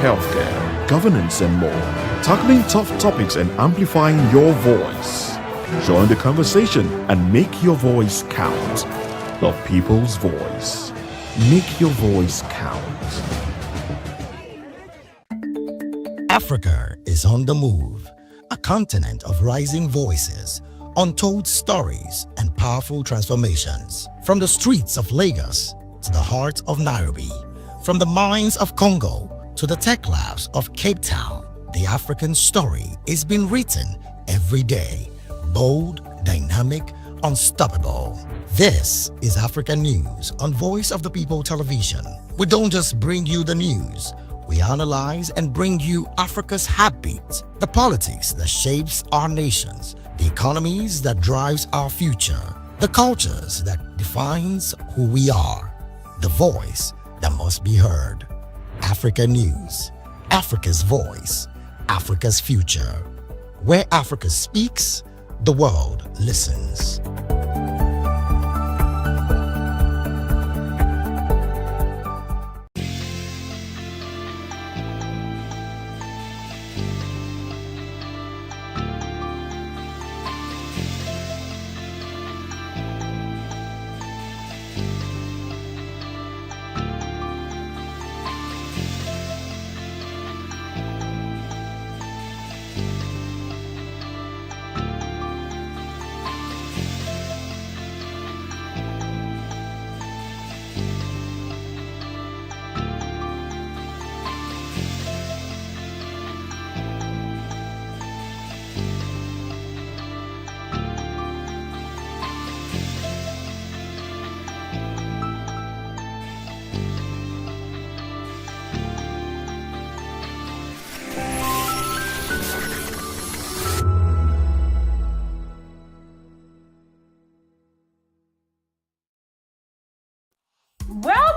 healthcare, governance, and more. Tackling tough topics and amplifying your voice. Join the conversation and make your voice count. The people's voice. Make your voice count. Africa is on the move, a continent of rising voices, untold stories, and powerful transformations. From the streets of Lagos to the heart of Nairobi, from the mines of Congo to the tech labs of Cape Town, the African story is being written every day. Bold, dynamic, unstoppable. This is African News on Voice of the People Television. We don't just bring you the news. We analyze and bring you Africa's heartbeat, the politics that shapes our nations, the economies that drives our future, the cultures that defines who we are, the voice that must be heard. Africa News, Africa's voice, Africa's future. Where Africa speaks, the world listens.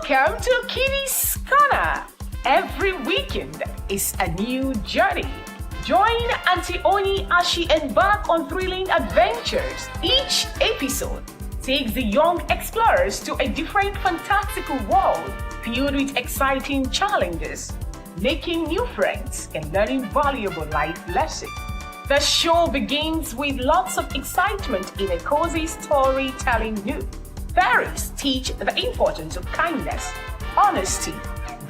Welcome to Kitty's Corner. Every weekend is a new journey. Join Auntie Oni as she embarks on thrilling adventures. Each episode takes the young explorers to a different fantastical world filled with exciting challenges, making new friends and learning valuable life lessons. The show begins with lots of excitement in a cozy storytelling mood. Fairies teach the importance of kindness, honesty,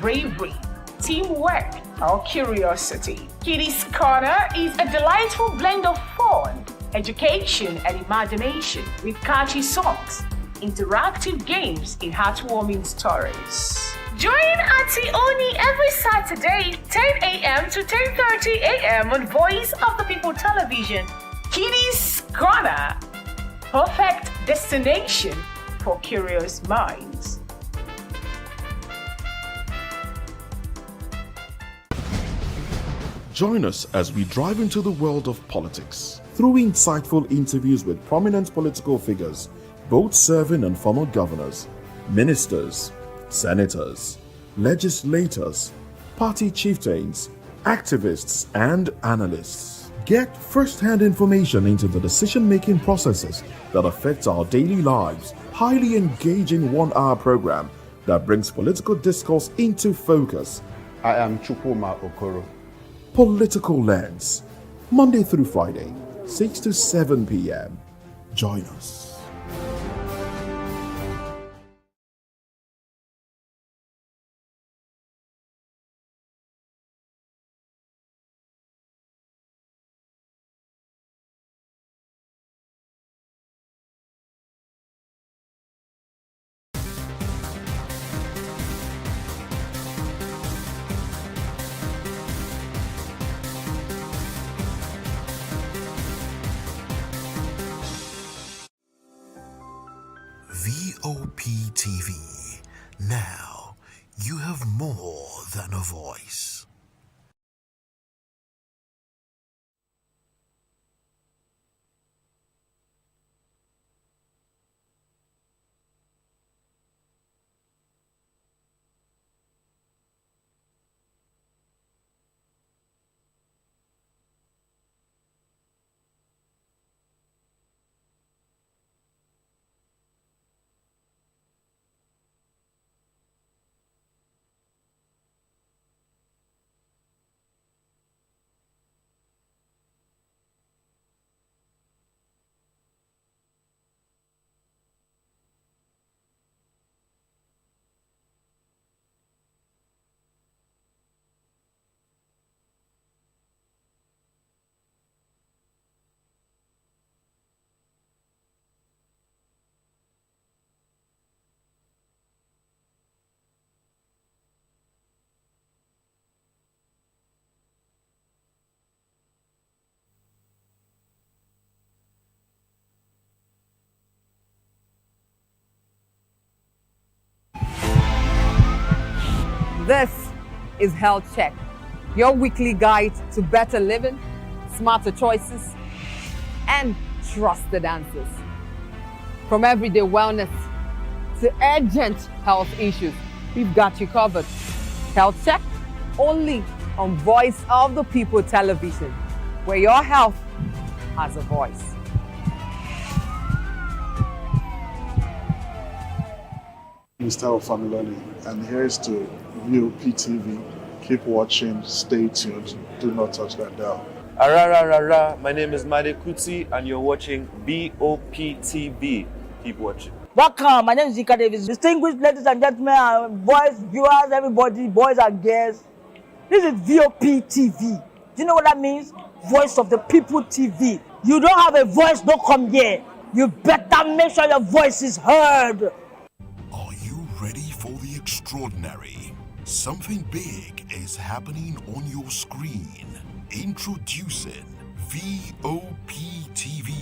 bravery, teamwork, or curiosity. Kitty's Corner is a delightful blend of fun, education, and imagination with catchy songs, interactive games, and heartwarming stories. Join Auntie Oni every Saturday, 10 a.m. to 10:30 a.m. on Voice of the People Television. Kitty's Corner, perfect destination for curious minds. Join us as we drive into the world of politics through insightful interviews with prominent political figures, both serving and former governors, ministers, senators, legislators, party chieftains, activists, and analysts. Get first-hand information into the decision-making processes that affect our daily lives. Highly engaging one-hour program that brings political discourse into focus. I am Chukwuma Okoro. Political Lens, Monday through Friday, 6 to 7 p.m. Join us. VOP TV. Now you have more than a voice. This is Health Check, your weekly guide to better living, smarter choices, and trusted answers. From everyday wellness to urgent health issues, we've got you covered. Health Check, only on Voice of the People Television, where your health has a voice. Mr. Ofamiloni, and here's to VOP TV. Keep watching, stay tuned, do not touch that dial. Arara, my name is Made Kuti and you're watching VOP TV. Keep watching. Welcome, my name is Zika Davis. Distinguished ladies and gentlemen, boys, viewers, everybody, boys and girls. This is VOP TV. Do you know what that means? Voice of the People TV. You don't have a voice, don't come here. You better make sure your voice is heard. Are you ready for the extraordinary? Something big is happening on your screen. Introducing VOP TV.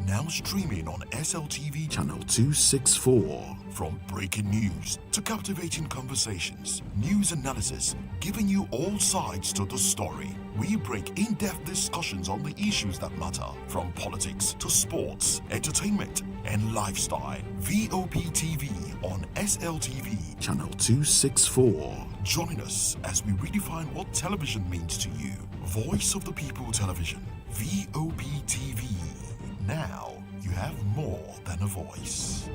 Now streaming on SLTV channel 264. From breaking news to captivating conversations, news analysis, giving you all sides to the story. We break in-depth discussions on the issues that matter, from politics to sports, entertainment, and lifestyle. VOP TV on SLTV channel 264. Join us as we redefine what television means to you. Voice of the People Television, VOP TV. Now you have more than a voice.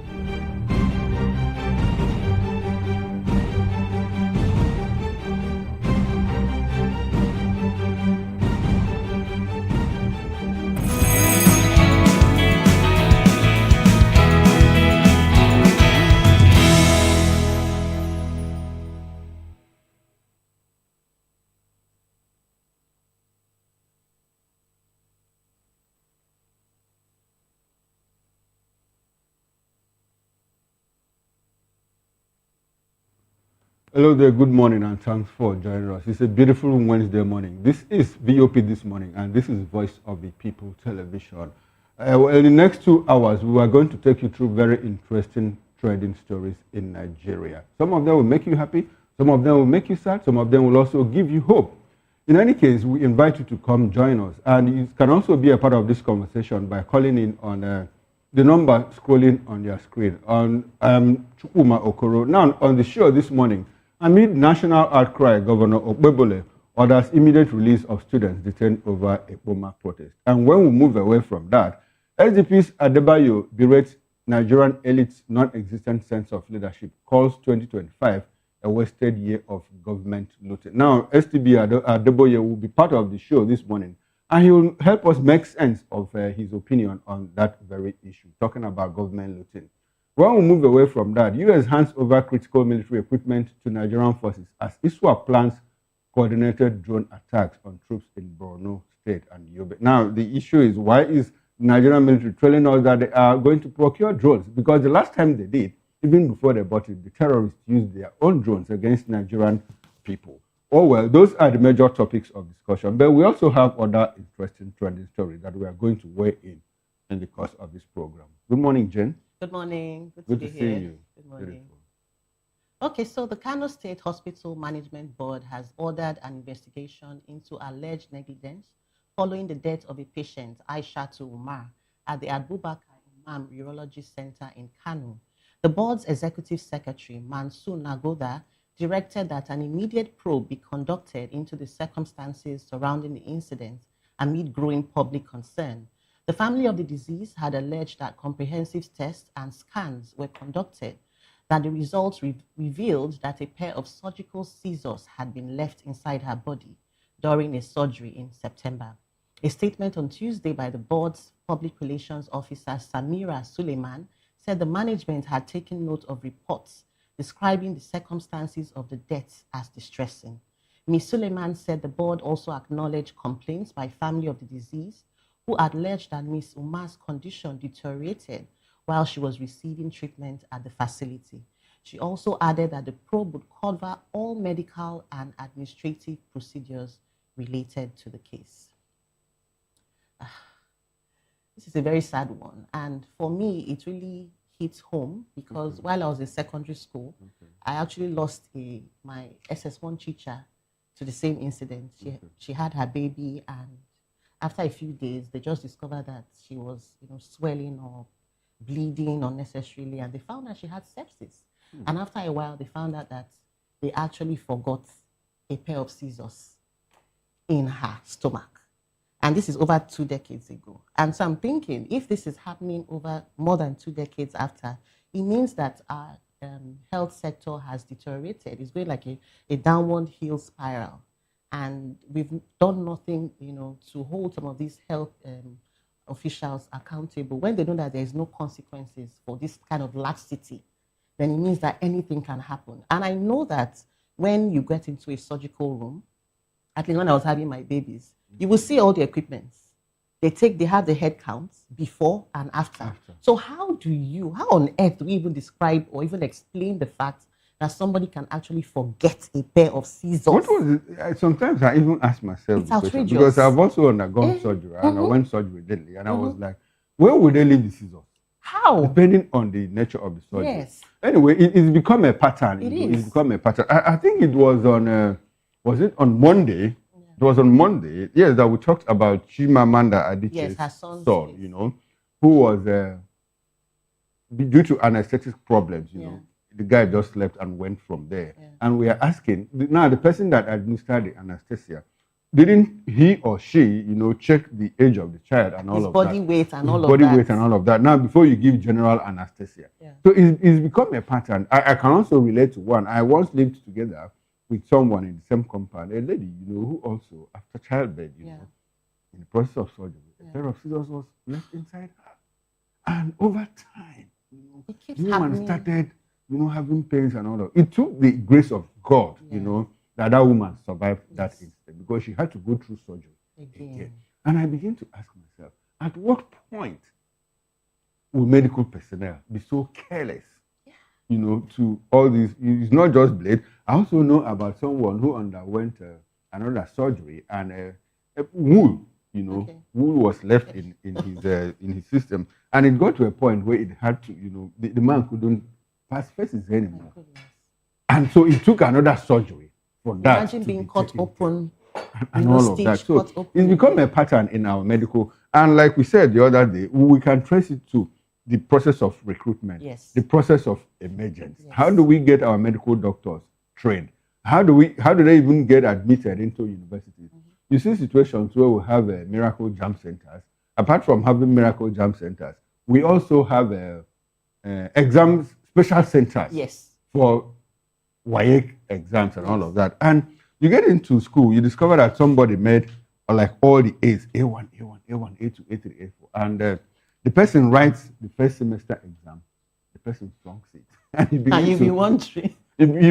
Hello there, good morning, and thanks for joining us. It's a beautiful Wednesday morning. This is VOP This Morning, and this is Voice of the People Television. Well, in the next 2 hours, we are going to take you through very interesting trending stories in Nigeria. Some of them will make you happy, some of them will make you sad, some of them will also give you hope. In any case, we invite you to come join us, and you can also be a part of this conversation by calling in on the number scrolling on your screen, on Chukwuma Okoro. Now, on the show this morning, amid national outcry, Governor Okpebholo orders immediate release of students detained over a Boma protest. And when we move away from that, SDP's Adebayo berates Nigerian elites' non-existent sense of leadership, calls 2025 a wasted year of government looting. Now, STB Adebayo will be part of the show this morning, and he will help us make sense of his opinion on that very issue, talking about government looting. When we move away from that, U.S. hands over critical military equipment to Nigerian forces as ISWAP plans coordinated drone attacks on troops in Borno State and Yobe. Now, the issue is, why is the Nigerian military telling us that they are going to procure drones? Because the last time they did, even before they bought it, the terrorists used their own drones against Nigerian people. Oh well, those are the major topics of discussion. But we also have other interesting trending stories that we are going to weigh in the course of this program. Good morning, Jen. Good morning. Good to to be see here. you. Good morning. Beautiful. Okay, so the Kano State Hospital Management Board has ordered an investigation into alleged negligence following the death of a patient, Aishatu Umar, at the Abubakar Imam Urology Center in Kano. The board's executive secretary, Mansoor Nagoda, directed that an immediate probe be conducted into the circumstances surrounding the incident amid growing public concern. The family of the deceased had alleged that comprehensive tests and scans were conducted, that the results revealed that a pair of surgical scissors had been left inside her body during a surgery in September. A statement on Tuesday by the board's public relations officer, Samira Suleiman, said the management had taken note of reports describing the circumstances of the deaths as distressing. Ms. Suleiman said the board also acknowledged complaints by family of the deceased who alleged that Ms. Umar's condition deteriorated while she was receiving treatment at the facility. She also added that the probe would cover all medical and administrative procedures related to the case. This is a very sad one, and for me, it really hit home because while I was in secondary school, I actually lost my SS1 teacher to the same incident. She had her baby, and after a few days, they just discovered that she was, swelling or bleeding unnecessarily, and they found that she had sepsis. And after a while, they found out that they actually forgot a pair of scissors in her stomach. And this is over 2 decades ago. And so I'm thinking, if this is happening over more than 2 decades after, it means that our health sector has deteriorated. It's going like a downward hill spiral. And we've done nothing, to hold some of these health officials accountable. When they know that there is no consequences for this kind of laxity, then it means that anything can happen. And I know that when you get into a surgical room, at least when I was having my babies, you will see all the equipments. They have the head counts before and after. So how on earth do we even describe or even explain the fact that somebody can actually forget a pair of scissors? What was it? Sometimes I even ask myself It's the question, outrageous. because I've also undergone surgery, and I went surgery lately, and I was like, where would they leave the scissors? How? Depending on the nature of the surgery. Yes. Anyway, it's become a pattern. It's become a pattern. I think it was on, was it on Monday? It was on Monday, yes, that we talked about Chimamanda Adichie's her son, who was, due to anesthetic problems, the guy just left and went from there. Yeah. And we are asking, now the person that administered the anesthesia, didn't he or she, check the age of the child and all of that? Body weight and all of that. Body weight and all of that. Now, before you give general anesthesia. Yeah. So it's become a pattern. I can also relate to one. I once lived together with someone in the same compound, a lady, who also, after childbirth, in the process of surgery, a pair of scissors was left inside her. And over time, the woman started, having pains and all of it. It took the grace of God, that woman survived that incident, because she had to go through surgery again. And I began to ask myself, at what point will medical personnel be so careless, to all these? It's not just blade. I also know about someone who underwent another surgery, and wool, wool was left in his system, and it got to a point where it had to, the man couldn't pass faces anymore, and so it took another surgery for that. Imagine being cut open and all of that. So it's become a pattern in our medical, and like we said the other day, we can trace it to the process of recruitment, the process of emergence. How do we get our medical doctors trained? How do they even get admitted into universities? You see situations where we have miracle jam centers. Apart from having miracle jam centers, we also have exams, special centers for WAEC exams and all of that. And you get into school, you discover that somebody made like all the A's, A1, A1, A1, A2, A3, A4. And the person writes the first semester exam, the person flunks it. And you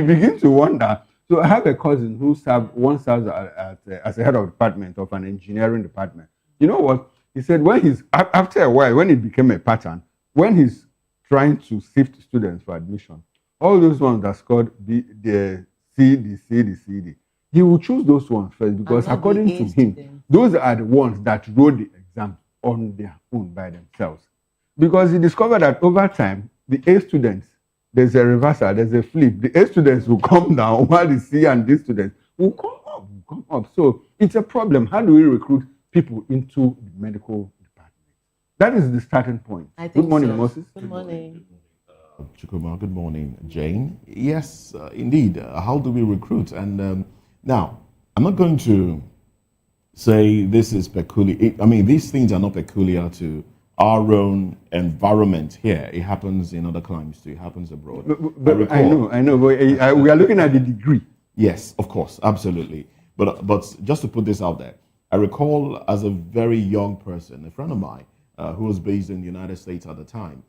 begin to wonder. So I have a cousin who once served as a head of department of an engineering department. You know what? He said after a while, when it became a pattern, when he's trying to sift students for admission, all those ones that scored the C, the C, the C, D, he will choose those ones first, because according to him, those are the ones that wrote the exam on their own by themselves. Because he discovered that over time, the A students, there's a reversal, there's a flip. The A students will come down while the C and D students will come up. So it's a problem. How do we recruit people into the medical department? That is the starting point. Good morning, Moses. Good morning. Chukuma, good morning, Jane. Yes, indeed. How do we recruit? And now, I'm not going to say this is peculiar. I mean, these things are not peculiar to our own environment here. It happens in other climes too. It happens abroad. But I know. But we are looking at the degree. Yes, of course, absolutely. But just to put this out there, I recall as a very young person, a friend of mine who was based in the United States at the time,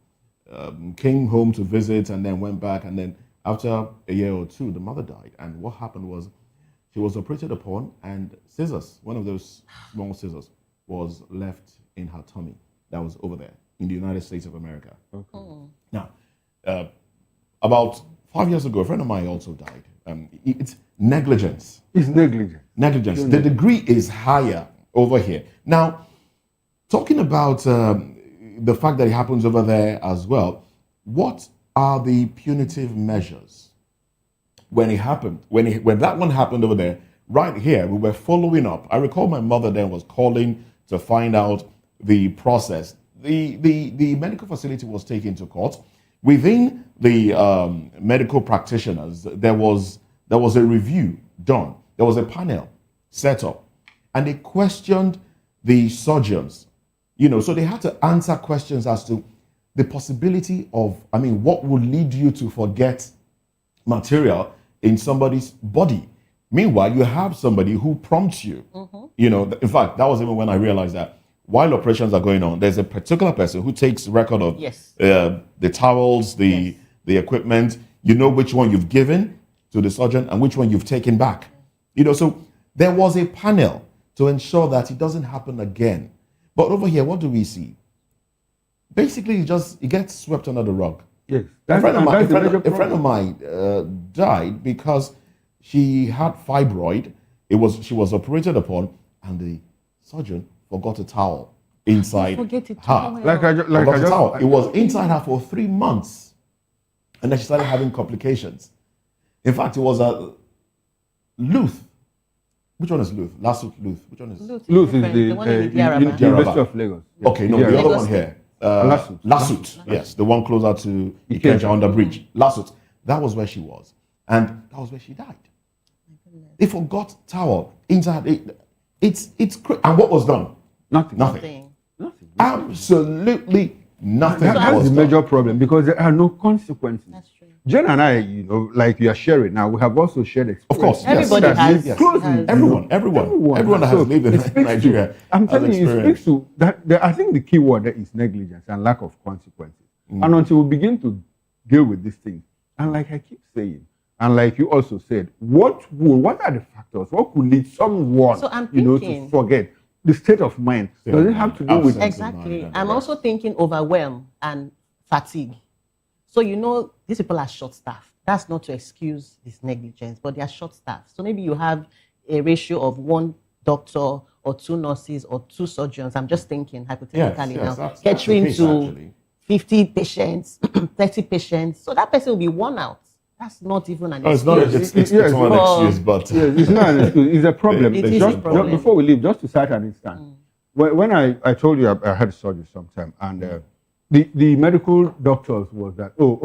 came home to visit and then went back. And then after a year or two, the mother died. And what happened was she was operated upon, and scissors, one of those small scissors, was left in her tummy. That was over there in the United States of America. Okay. Now, about 5 years ago, a friend of mine also died. It's negligence. It's negligence. Negligence. The degree is higher over here. Now, talking about the fact that it happens over there as well, what are the punitive measures? When it happened, when that one happened over there, right here, we were following up. I recall my mother then was calling to find out the process. The medical facility was taken to court. Within the medical practitioners, there was a review done. There was a panel set up, and they questioned the surgeons. So they had to answer questions as to the possibility of, what would lead you to forget material in somebody's body. Meanwhile, you have somebody who prompts you. In fact, that was even when I realized that while operations are going on, there's a particular person who takes record of the towels, the equipment. You know which one you've given to the surgeon and which one you've taken back. So there was a panel to ensure that it doesn't happen again. But over here, what do we see? Basically, it gets swept under the rug. Yes. A friend of mine died because she had fibroid. She was operated upon, and the surgeon forgot a towel inside her. It was inside her for 3 months, and then she started having complications. In fact, it was a Luth. Which one is Luth? Lasut Luth. Which one is Luth? Is the one in the University of Lagos. Yes. Okay, no, the other one here. Lasut. Yes, the one closer to Ikeja on the bridge. Lasut. That was where she was, and that was where she died. They forgot towel inside. It's and what was done? Nothing. Absolutely nothing. That's the major problem, because there are no consequences. That's true. Jen and I, like you are sharing now, we have also shared experience. Of course, everybody has. Everyone that has lived in Nigeria. I'm telling you, it speaks to that. I think the key word there is negligence and lack of consequences. And until we begin to deal with these things, and like I keep saying, and like you also said, what are the factors? What could lead someone, to forget? The state of mind. Does it have to do with exactly? I'm also thinking overwhelm and fatigue. So these people are short-staffed. That's not to excuse this negligence, but they are short-staffed. So maybe you have a ratio of 1 doctor or 2 nurses or 2 surgeons. I'm just thinking hypothetically now, catering to 50 patients, 30 patients. So that person will be worn out. That's not even an excuse. It's not an excuse, but it's not an excuse. It's a problem. It is a problem. Before we leave, just to cite an instance. When I told you I had surgery sometime, and the medical doctors was that, so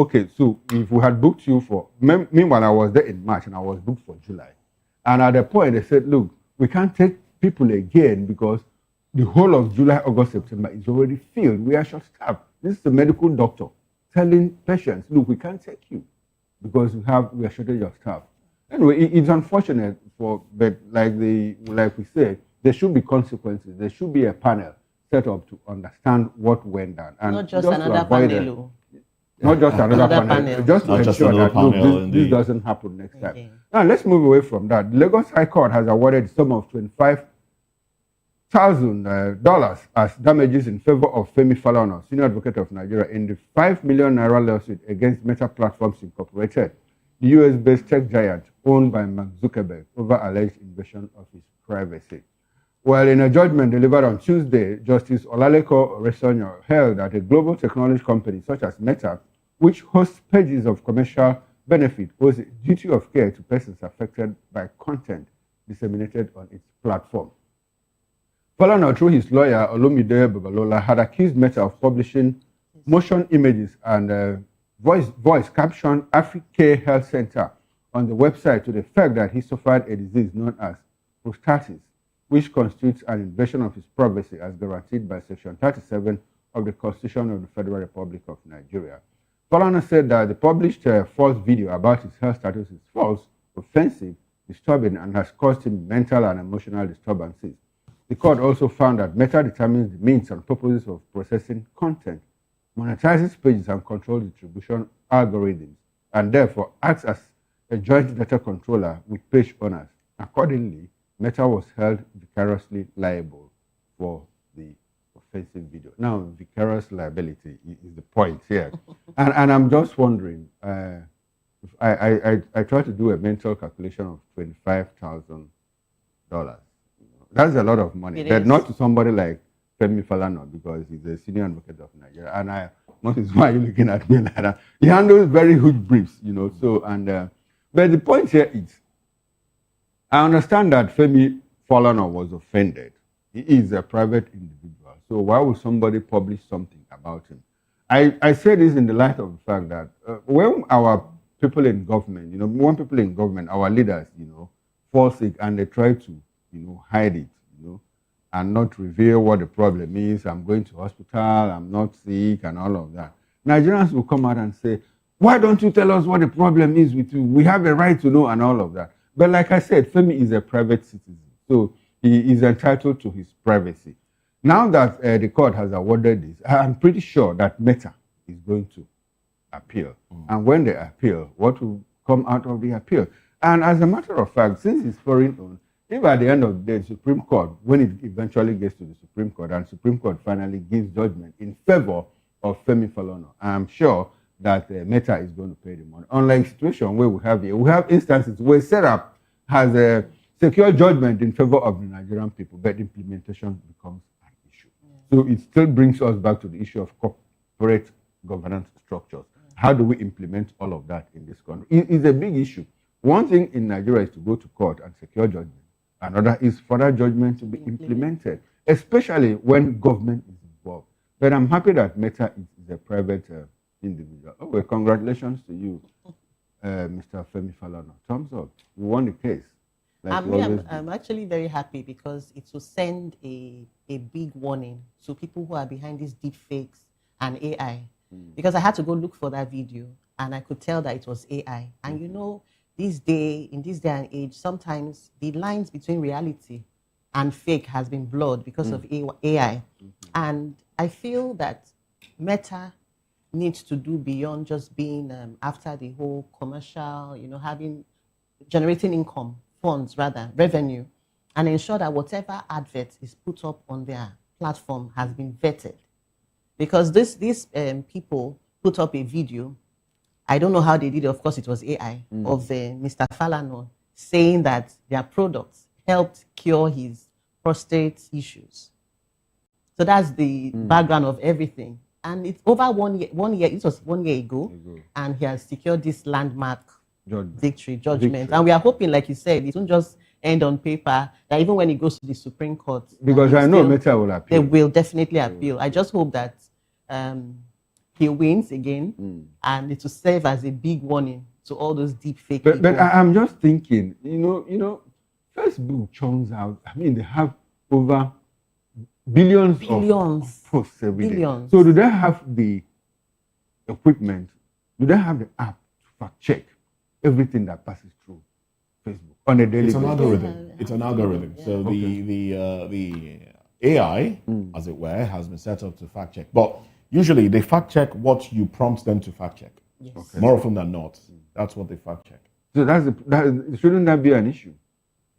if we had booked you for, meanwhile I was there in March and I was booked for July. And at the point they said, look, we can't take people again because the whole of July, August, September is already filled. We are short-staffed. This is the medical doctor telling patients, look, we can't take you because we are shortage of staff. Anyway, it's unfortunate but like we said, there should be consequences. There should be a panel set up to understand what went down. And not just another panel. Not just another panel. Just to ensure that this doesn't happen next time. Now, let's move away from that. Lagos High Court has awarded a sum of $25,000 as damages in favor of Femi Falana, Senior Advocate of Nigeria, in the $5 million lawsuit against Meta Platforms Incorporated, the US-based tech giant owned by Mark Zuckerberg, over alleged invasion of his privacy. Well, in a judgment delivered on Tuesday, Justice Olaleko Oresonyo held that a global technology company such as Meta, which hosts pages of commercial benefit, owes a duty of care to persons affected by content disseminated on its platform. Falana, through his lawyer Olumide Babalola, had accused Meta of publishing motion images and voice caption Africa Health Center on the website to the fact that he suffered a disease known as prostatitis, which constitutes an invasion of his privacy as guaranteed by Section 37 of the Constitution of the Federal Republic of Nigeria. Falana said that the published false video about his health status is false, offensive, disturbing, and has caused him mental and emotional disturbances. The court also found that Meta determines the means and purposes of processing content, monetizes pages, and controls distribution algorithms, and therefore acts as a joint data controller with page owners. Accordingly, Meta was held vicariously liable for the offensive video. Now, vicarious liability is the point here. and I'm just wondering, if I try to do a mental calculation of $25,000. That's a lot of money. But not to somebody like Femi Falana because he's a senior advocate of Nigeria, and I noticed why you're looking at me like that. He handles very huge briefs, you know. So but the point here is, I understand that Femi Falana was offended. He is a private individual, so why would somebody publish something about him? I say this in the light of the fact that when our people in government, when people in government, our leaders, fall sick and they try to, hide it, and not reveal what the problem is. I'm going to hospital, I'm not sick, and all of that. Nigerians will come out and say, why don't you tell us what the problem is with you? We have a right to know, and all of that. But like I said, Femi is a private citizen, so he is entitled to his privacy. Now that the court has awarded this, I'm pretty sure that Meta is going to appeal. And when they appeal, what will come out of the appeal? And as a matter of fact, since it's foreign owned, if at the end of the day, the Supreme Court, when it eventually gets to the Supreme Court, and Supreme Court finally gives judgment in favor of Femi Falana, I'm sure that Meta is going to pay the money. Unlike the situation where we have instances where setup has a secure judgment in favor of the Nigerian people, but implementation becomes an issue. So it still brings us back to the issue of corporate governance structures. How do we implement all of that in this country? It's a big issue. One thing in Nigeria is to go to court and secure judgment. Another is for that judgment to be implemented, especially when government is involved. But I'm happy that Meta is a private individual. Oh, well, congratulations to you, Mr. Femi Falana. Thumbs up. You won the case. Like I'm actually very happy because it will send a big warning to people who are behind these deep fakes and AI. Because I had to go look for that video and I could tell that it was AI. And in this day and age, sometimes the lines between reality and fake has been blurred because of AI. And I feel that Meta needs to do beyond just being after the whole commercial, generating income, funds rather, revenue, and ensure that whatever advert is put up on their platform has been vetted. Because these people put up a video, I don't know how they did it, of course it was AI, of Mr. Falana saying that their products helped cure his prostate issues. So that's the background of everything. And it's over 1 year, it was 1 year ago, and he has secured this landmark judgment. And we are hoping, like you said, it won't just end on paper, that even when it goes to the Supreme Court. Because I know Meta will appeal. They will definitely appeal. I just hope that he wins again, and it will serve as a big warning to all those deep fake people. But I'm just thinking, Facebook churns out, they have over billions of posts every day. So do they have the equipment? Do they have the app to fact check everything that passes through Facebook on a daily basis? It's an algorithm. So the AI, as it were, has been set up to fact check. But usually they fact check what you prompt them to fact check. Yes. Okay. More often than not, that's what they fact check. So shouldn't that be an issue?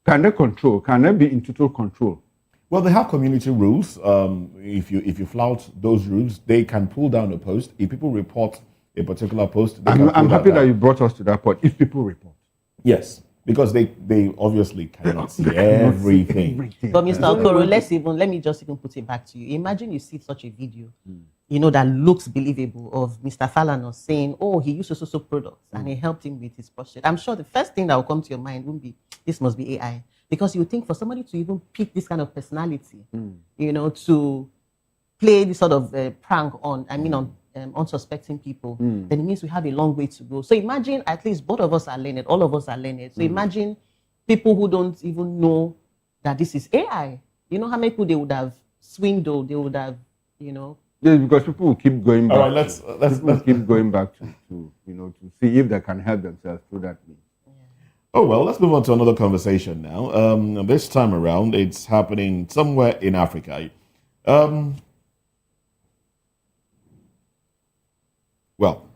Can they control? Can they be in total control? Well, they have community rules. If you flout those rules, they can pull down a post. If people report a particular post, I'm happy that you brought us to that point. If people report, yes, because they obviously cannot see everything. But Mr. Okoro, let me just even put it back to you. Imagine you see such a video, that looks believable of Mr. Falana saying, "Oh, he used so products and it helped him with his prostate." I'm sure the first thing that will come to your mind won't be, "This must be AI." Because you think for somebody to even pick this kind of personality, to play this sort of prank on unsuspecting people, then it means we have a long way to go. So imagine at least both of us are learned, all of us are learned. So imagine people who don't even know that this is AI. You know how many people they would have swindled, they would have, Yes, because people will keep going back. All right, let's keep going back to see if they can help themselves through that means. Oh, well, let's move on to another conversation now. This time around, it's happening somewhere in Africa.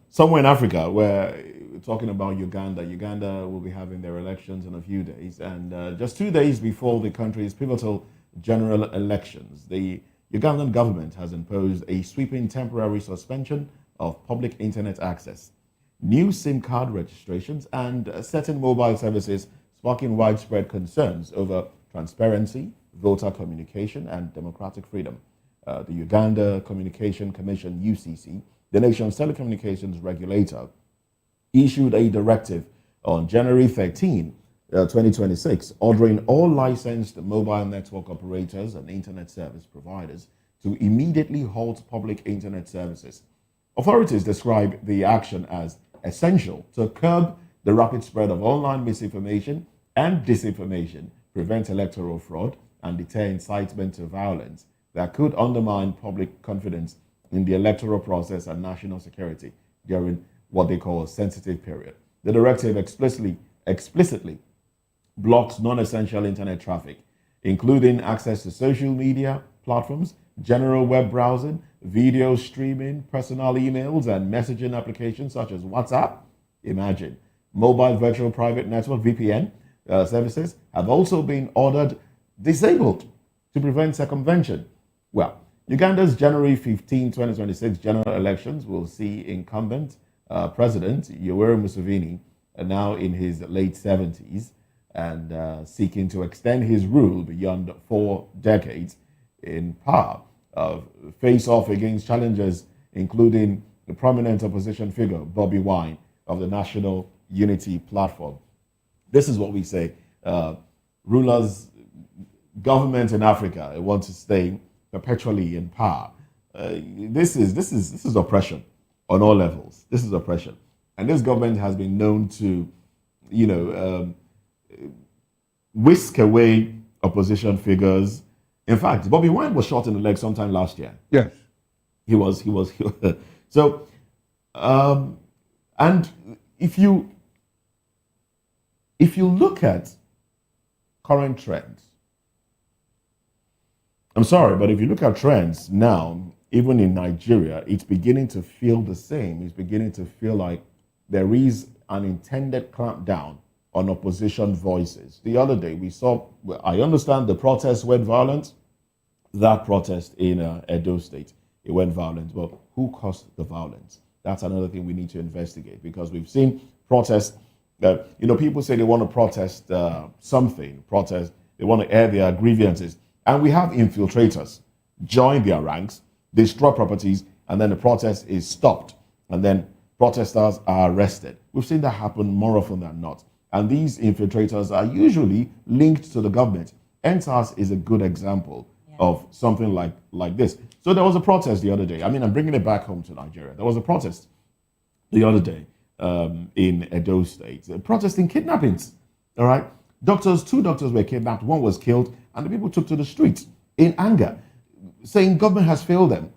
Somewhere in Africa where we're talking about Uganda. Uganda will be having their elections in a few days. And just 2 days before the country's pivotal general elections, the Ugandan government has imposed a sweeping temporary suspension of public internet access, new SIM card registrations, and certain mobile services, sparking widespread concerns over transparency, voter communication, and democratic freedom. the Uganda Communication Commission, UCC, the nation's telecommunications regulator, issued a directive on January 13, 2026, ordering all licensed mobile network operators and internet service providers to immediately halt public internet services. Authorities describe the action as essential to curb the rapid spread of online misinformation and disinformation, prevent electoral fraud, and deter incitement to violence that could undermine public confidence in the electoral process and national security during what they call a sensitive period. The directive explicitly blocks non-essential internet traffic, including access to social media platforms, general web browsing, video streaming, personal emails, and messaging applications such as WhatsApp. Imagine. Mobile virtual private network, VPN, services have also been ordered disabled to prevent circumvention. Well, Uganda's January 15, 2026 general elections will see incumbent President Yoweri Museveni, now in his late 70s, and seeking to extend his rule beyond 4 decades in power, face off against challengers including the prominent opposition figure Bobby Wine of the National Unity Platform. This is what we say. Rulers, government in Africa want to stay perpetually in power. This is oppression on all levels. This is oppression, and this government has been known to, whisk away opposition figures. In fact, Bobby Wine was shot in the leg sometime last year. Yes, he was. So, and if you look at current trends, I'm sorry, but if you look at trends now, even in Nigeria, it's beginning to feel the same. It's beginning to feel like there is an intended clampdown on opposition voices. The other day we saw, I understand the protest went violent. That protest in Edo State, it went violent. Well, who caused the violence? That's another thing we need to investigate, because we've seen protests. People say they want to protest they want to air their grievances. And we have infiltrators join their ranks, destroy properties, and then the protest is stopped. And then protesters are arrested. We've seen that happen more often than not. And these infiltrators are usually linked to the government. NSAS is a good example of something like this. So there was a protest the other day. I mean, I'm bringing it back home to Nigeria. There was a protest the other day in Edo State, protesting kidnappings. All right, two doctors were kidnapped. One was killed, and the people took to the streets in anger, saying government has failed them.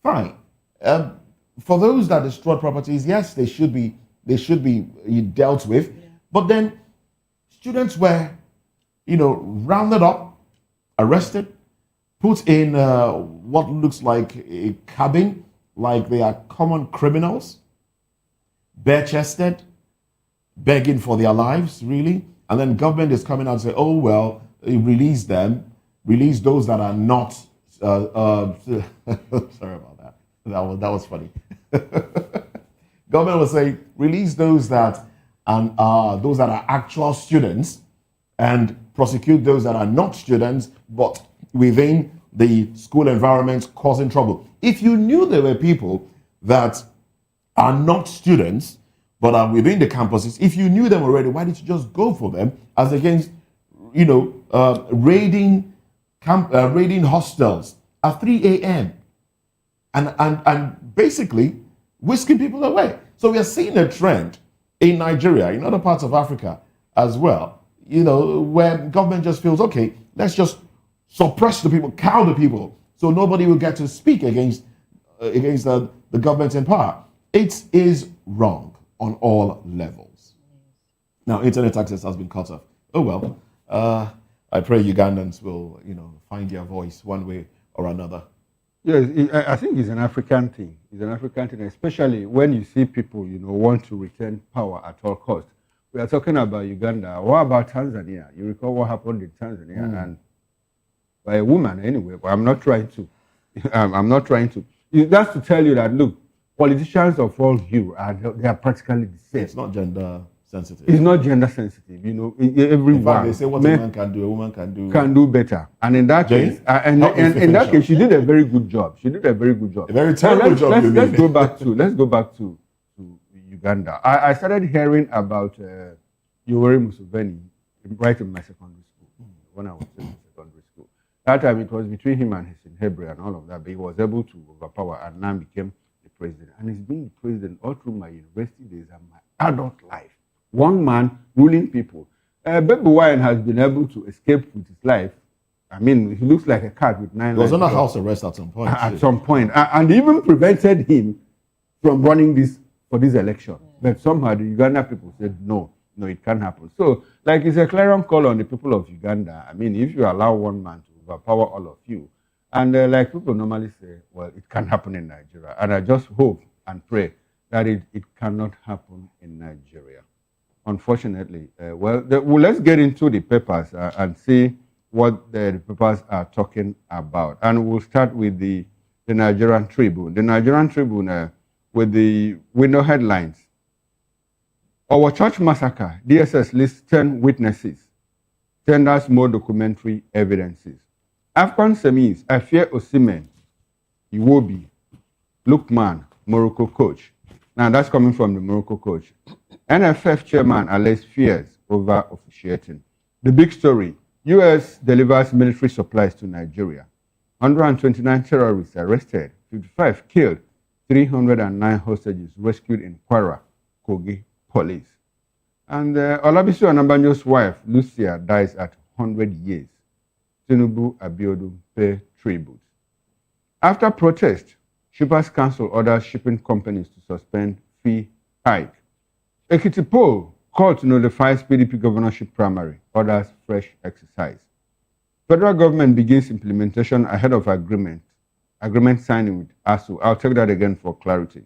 Fine. For those that destroyed properties, yes, they should be dealt with. Yeah. But then students were, rounded up, arrested, put in what looks like a cabin, like they are common criminals, bare-chested, begging for their lives, really. And then government is coming out and say, oh, well, release them, release those that are not, sorry about that. That was funny. Government was saying, release those that are actual students and prosecute those that are not students, but within the school environment causing trouble. If you knew there were people that are not students, but are within the campuses, if you knew them already, why didn't you just go for them as against, raiding hostels at 3 a.m. and basically whisking people away? So we are seeing a trend in Nigeria, in other parts of Africa as well, where government just feels, okay, let's just suppress the people, cow the people, so nobody will get to speak against the government in power. It is wrong on all levels. Now, internet access has been cut off. Oh well, I pray Ugandans will, find their voice one way or another. Yes, I think it's an African thing. It's an African thing, especially when you see people, want to retain power at all costs. We are talking about Uganda. What about Tanzania? You recall what happened in Tanzania, and by a woman anyway. But I'm not trying to. That's to tell you that, look, politicians of all hue they are practically the same. It's not gender sensitive. It's not gender sensitive. You know, everyone. In fact, they say what a man can do, a woman can do better. And in that Jane, case, and in that case, she did a very good job. She did a very good job. A very terrible job. Let's go back to Uganda. I started hearing about Yoweri Museveni right in my secondary school when I was in secondary school. That time it was between him and his Hebrew and all of that, but he was able to overpower and now became the president. And he's been the president all through my university days and my adult life. One man ruling people. Baby Wine has been able to escape with his life. I mean, he looks like a cat with 9 lives. He was under house arrest at some point. At some point. And even prevented him from running for this election. But somehow the Uganda people said, no, it can't happen. So, like, it's a clarion call on the people of Uganda. I mean, if you allow one man to overpower all of you, and like people normally say, well, it can happen in Nigeria. And I just hope and pray that it cannot happen in Nigeria. Unfortunately, let's get into the papers and see what the papers are talking about. And we'll start with the Nigerian Tribune. The Nigerian Tribune with the window headlines. Our church massacre, DSS lists 10 witnesses, tenders more documentary evidences. Afghan semis, I fear Osimhen, Iwobi, Lukman, Morocco coach. Now that's coming from the Morocco coach. NFF chairman alleges fears over officiating. The big story, US delivers military supplies to Nigeria. 129 terrorists arrested, 55 killed, 309 hostages rescued in Kwara, Kogi police. And Olabisi Onabanjo's wife, Lucia, dies at 100 years. Tinubu Abiodun pay tribute. After protest, Shippers Council orders shipping companies to suspend fee hike. Ekiti poll called to notify PDP governorship primary, orders fresh exercise. Federal government begins implementation ahead of agreement signing with ASU. I'll take that again for clarity.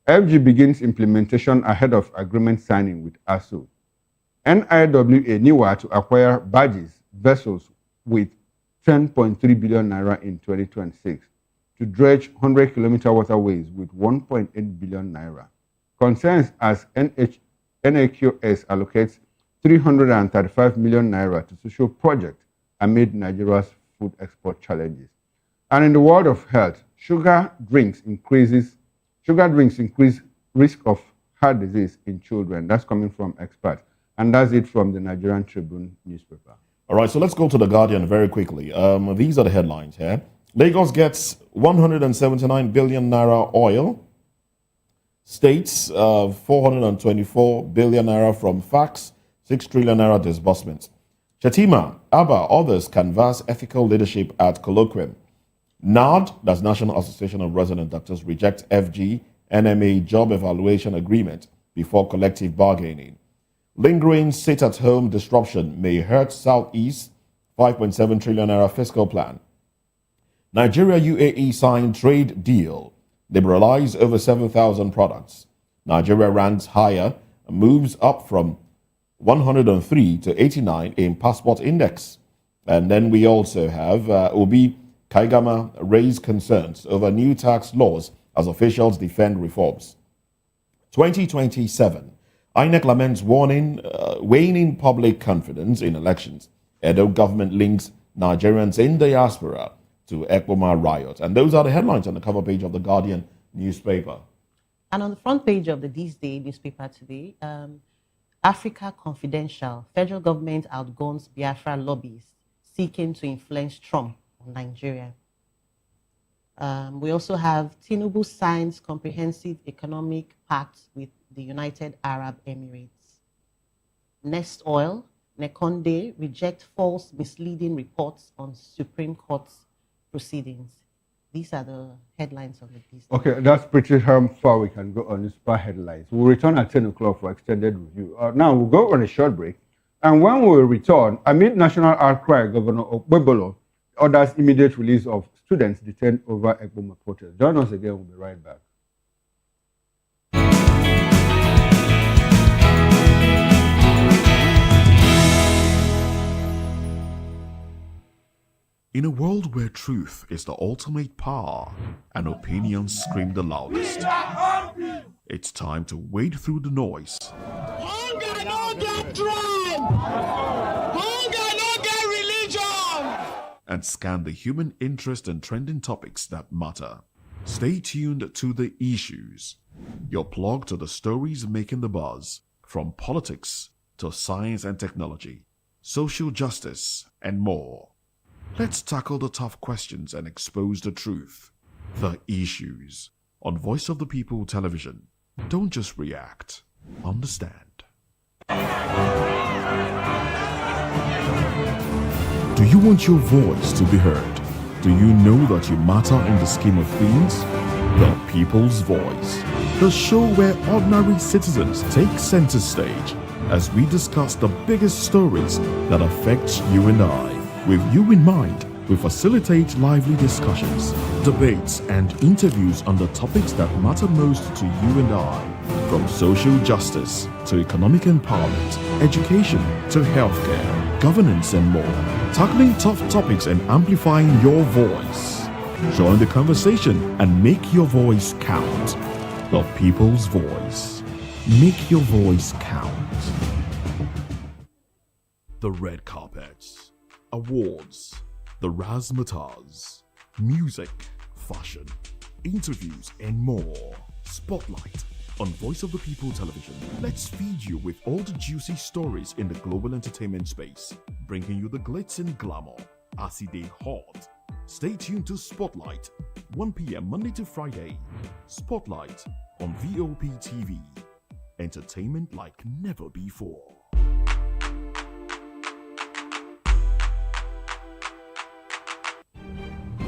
FG begins implementation ahead of agreement signing with ASU. NIWA NIWA to acquire barges, vessels with 10.3 billion naira in 2026 to dredge 100-kilometer waterways with 1.8 billion naira. Concerns as NAQS allocates 335 million naira to social projects amid Nigeria's food export challenges. And in the world of health, sugar drinks increase risk of heart disease in children. That's coming from experts. And that's it from the Nigerian Tribune newspaper. All right, so let's go to The Guardian very quickly. These are the headlines here. Lagos gets 179 billion naira oil. States 424 billion naira from fax, 6 trillion naira disbursements. Shatima, Abba, others canvass ethical leadership at colloquium. NARD, that's National Association of Resident Doctors, rejects FG NMA job evaluation agreement before collective bargaining. Lingering sit-at-home disruption may hurt Southeast 5.7 trillion naira fiscal plan. Nigeria UAE signed trade deal, liberalize over 7,000 products. Nigeria ranks higher, moves up from 103 to 89 in passport index. And then we also have Obi Kaigama raise concerns over new tax laws as officials defend reforms. 2027, INEC laments waning public confidence in elections. Edo government links Nigerians in diaspora to Okpebholo riot. And those are the headlines on the cover page of the Guardian newspaper. And on the front page of the This Day newspaper today, Africa Confidential, federal government outguns Biafra lobbies seeking to influence Trump on Nigeria. We also have Tinubu signs comprehensive economic pact with the United Arab Emirates. Nest Oil, Nekonde reject false misleading reports on Supreme Court's proceedings. These are the headlines of the piece. Okay, that's pretty far we can go on the super headlines. We'll return at 10 o'clock for extended review. Now we'll go on a short break. And when we return, amid national outcry, Governor Okpebholo orders immediate release of students detained over Okpebholo protest. Join us again, we'll be right back. In a world where truth is the ultimate power and opinions scream the loudest, it's time to wade through the noise no get tribe. Hunger no get religion. And scan the human interest and trending topics that matter. Stay tuned to The Issues, your plug to the stories making the buzz, from politics to science and technology, social justice, and more. Let's tackle the tough questions and expose the truth. The Issues on Voice of the People Television. Don't just react, understand. Do you want your voice to be heard? Do you know that you matter in the scheme of things? The People's Voice, the show where ordinary citizens take center stage as we discuss the biggest stories that affect you and I. With you in mind, we facilitate lively discussions, debates, and interviews on the topics that matter most to you and I, from social justice to economic empowerment, education to healthcare, governance, and more, tackling tough topics and amplifying your voice. Join the conversation and make your voice count. The People's Voice. Make your voice count. The red carpets, awards, the razzmatazz, music, fashion, interviews, and more. Spotlight on Voice of the People Television. Let's feed you with all the juicy stories in the global entertainment space, bringing you the glitz and glamour as it is hot. Stay tuned to Spotlight, 1 p.m. Monday to Friday. Spotlight on VOP TV. Entertainment like never before.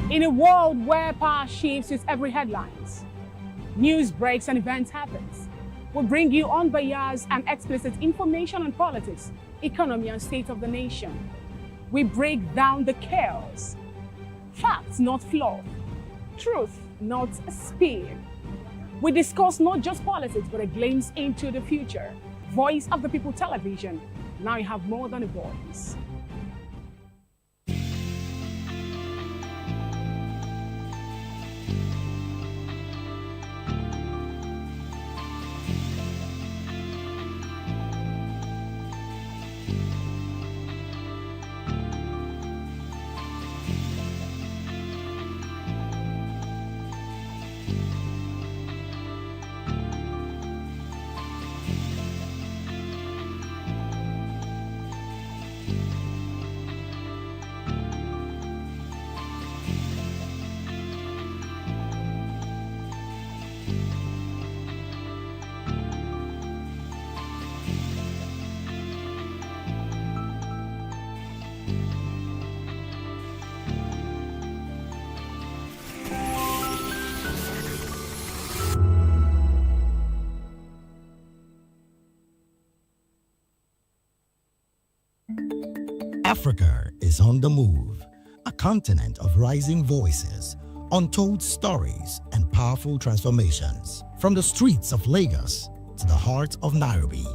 In a world where power shifts with every headlines, news breaks and events happens, we bring you unbiased and explicit information on politics, economy, and state of the nation. We break down the chaos. Facts, not fluff. Truth, not spin. We discuss not just politics, but a glimpse into the future. Voice of the People Television. Now you have more than a voice. Africa is on the move, a continent of rising voices, untold stories, and powerful transformations. From the streets of Lagos to the heart of Nairobi,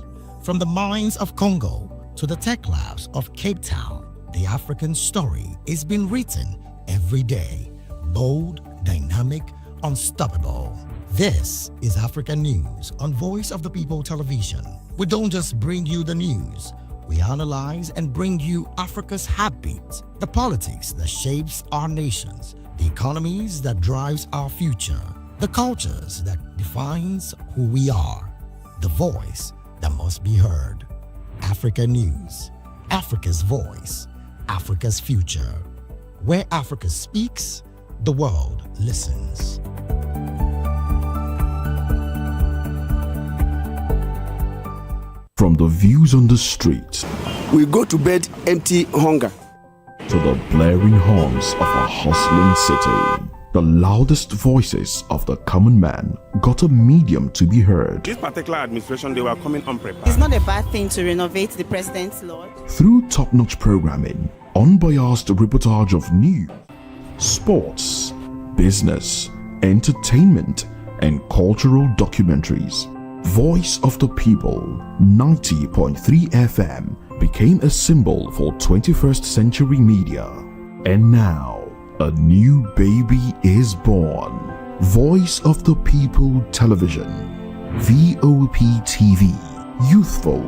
from the mines of Congo to the tech labs of Cape Town, the African story is being written every day. Bold, dynamic, unstoppable. This is Africa News on Voice of the People Television. We don't just bring you the news. We analyze and bring you Africa's heartbeat, the politics that shapes our nations, the economies that drives our future, the cultures that defines who we are, the voice that must be heard. Africa News, Africa's voice, Africa's future. Where Africa speaks, the world listens. From the views on the street, we go to bed empty hunger, to the blaring horns of a hustling city, the loudest voices of the common man got a medium to be heard. This particular administration, they were coming unprepared. It's not a bad thing to renovate the president's lodge. Through top-notch programming, unbiased reportage of news, sports, business, entertainment, and cultural documentaries, Voice of the People 90.3 FM became a symbol for 21st century media. And now, a new baby is born. Voice of the People Television, VOP TV. Youthful,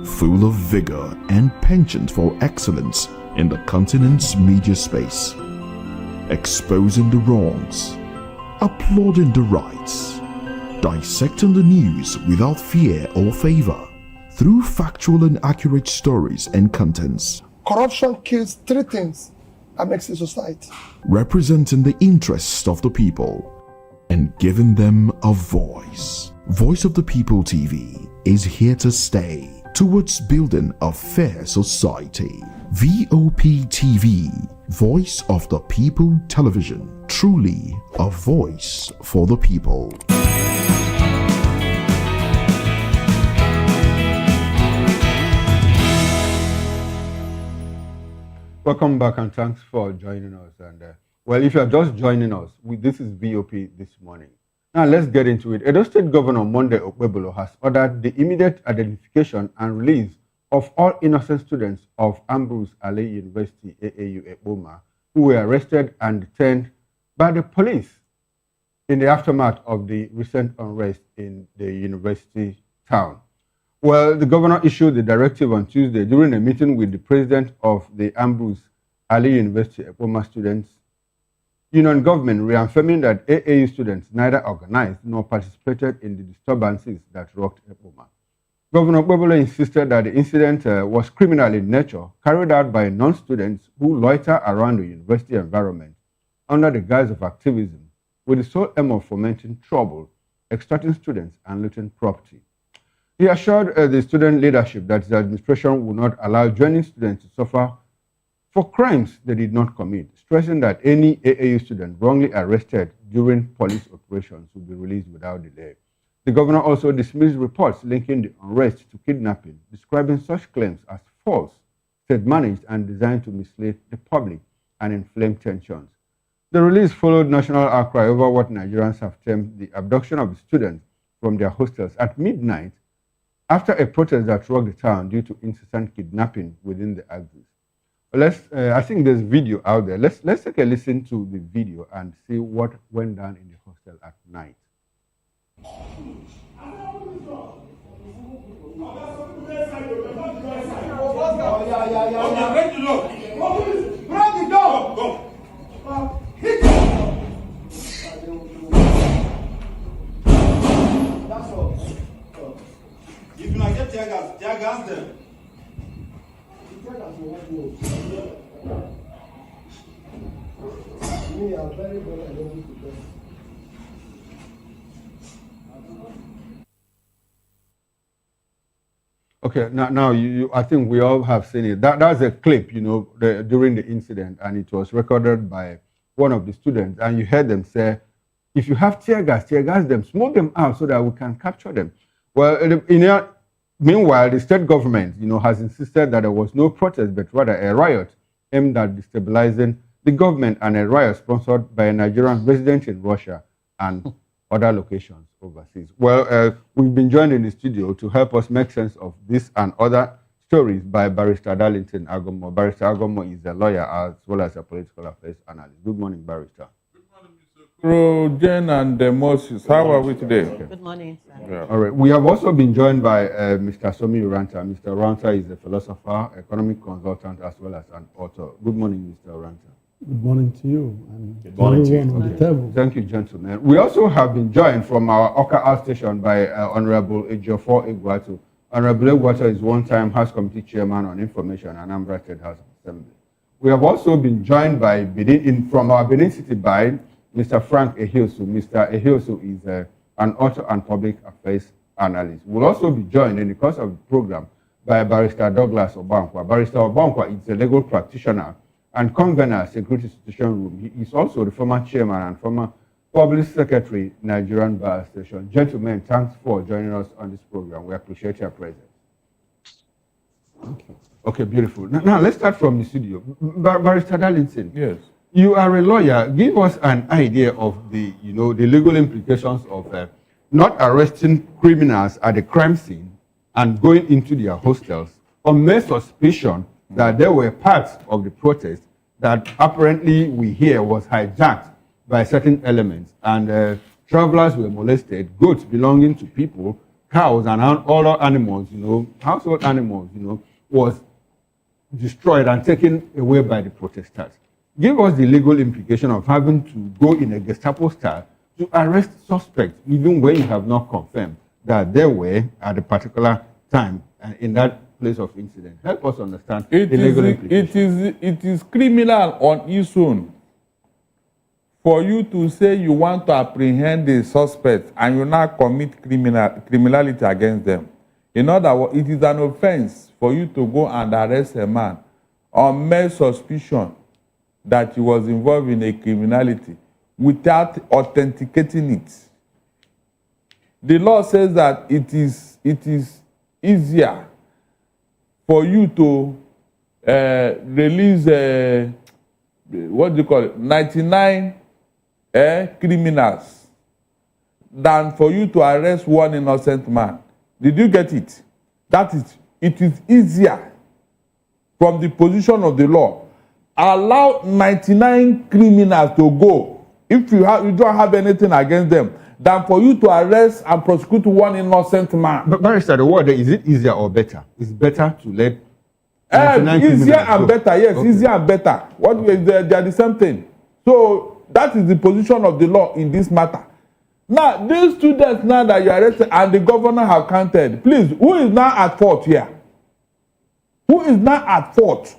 full of vigor and penchant for excellence in the continent's media space, exposing the wrongs, applauding the rights, dissecting the news without fear or favor, through factual and accurate stories and contents. Corruption kills three things that makes a society. Representing the interests of the people and giving them a voice. Voice of the People TV is here to stay towards building a fair society. VOP TV, Voice of the People Television, truly a voice for the people. Welcome back and thanks for joining us. And well, if you are just joining us, this is VOP this morning. Now let's get into it. Edo State Governor Monday Okpebholo has ordered the immediate identification and release of all innocent students of Ambrose Ali University AAU Ekpoma who were arrested and detained by the police in the aftermath of the recent unrest in the university town. Well, the governor issued the directive on Tuesday during a meeting with the president of the Ambrose Ali University Ekpoma Students Union government, reaffirming that AAU students neither organized nor participated in the disturbances that rocked Ekpoma. Governor Okpebholo insisted that the incident was criminal in nature, carried out by non-students who loiter around the university environment under the guise of activism, with the sole aim of fomenting trouble, extorting students, and looting property. He assured the student leadership that the administration would not allow joining students to suffer for crimes they did not commit, stressing that any AAU student wrongly arrested during police operations will be released without delay. The governor also dismissed reports linking the unrest to kidnapping, describing such claims as false, state-managed, and designed to mislead the public and inflame tensions. The release followed national outcry over what Nigerians have termed the abduction of the students from their hostels at midnight after a protest that rocked the town due to incessant kidnapping within the axis. I think there's video out there. Let's take a listen to the video and see what went down in the hostel at night. Break the door! Go! Hit him! That's all. If you not get tear gas them. Me, I'm very allergic to them. Okay, now I think we all have seen it. That's a clip, during the incident, and it was recorded by one of the students, and you heard them say, if you have tear gas them, smoke them out so that we can capture them. Well, meanwhile, the state government, has insisted that there was no protest, but rather a riot aimed at destabilizing the government, and a riot sponsored by a Nigerian resident in Russia and other locations overseas. Well, we've been joined in the studio to help us make sense of this and other stories by Barrister Darlington Agomo. Barrister Agomo is a lawyer as well as a political affairs analyst. Good morning, Barrister. Jen and Moses, how are we today? Okay. Good morning, sir. Yeah. All right. We have also been joined by Mr. Somi Uranta. Mr. Uranta is a philosopher, economic consultant, as well as an author. Good morning, Mr. Uranta. Good morning to you and Good morning to everyone on the table. Thank you, gentlemen. We also have been joined from our Oka outstation by Honorable Ejiofor Egwatu. Honorable Egwatu is one-time House Committee Chairman on Information and Anambra State House of Assembly. We have also been joined by from our Benin City by Mr. Frank Ehiosu. Mr. Ehiosu is an author and public affairs analyst. We'll also be joined in the course of the program by Barrister Douglas Obankwa. Barrister Obankwa is a legal practitioner and convener, Security Institution Room. He is also the former chairman and former public secretary, Nigerian Bar Association. Gentlemen, thanks for joining us on this program. We appreciate your presence. Thank you. Okay, beautiful. Now let's start from the studio. Barrister Darlington. Yes. You are a lawyer. Give us an idea of the legal implications of not arresting criminals at the crime scene and going into their hostels on mere suspicion that there were parts of the protest that apparently we hear was hijacked by certain elements, and travelers were molested, goods belonging to people cows and other animals, household animals, was destroyed and taken away by the protesters. Give us the legal implication of having to go in a Gestapo style to arrest suspects, even when you have not confirmed that they were at a particular time in that place of incident. Help us understand the legal implication. It is criminal on its own for you to say you want to apprehend a suspect and you now commit criminality against them. In other words, it is an offense for you to go and arrest a man on mere suspicion that he was involved in a criminality without authenticating it. The law says that it is easier for you to release 99 criminals than for you to arrest one innocent man. Did you get it? It is easier from the position of the law. Allow 99 criminals to go if you don't have anything against them than for you to arrest and prosecute one innocent man. But Barrister, the word, is it easier or better? It's better to let easier and better, yes, okay. Easier and better. They are the same thing. So that is the position of the law in this matter. Now, these students now that you arrested and the governor have counted, please, who is now at fault here? Who is now at fault?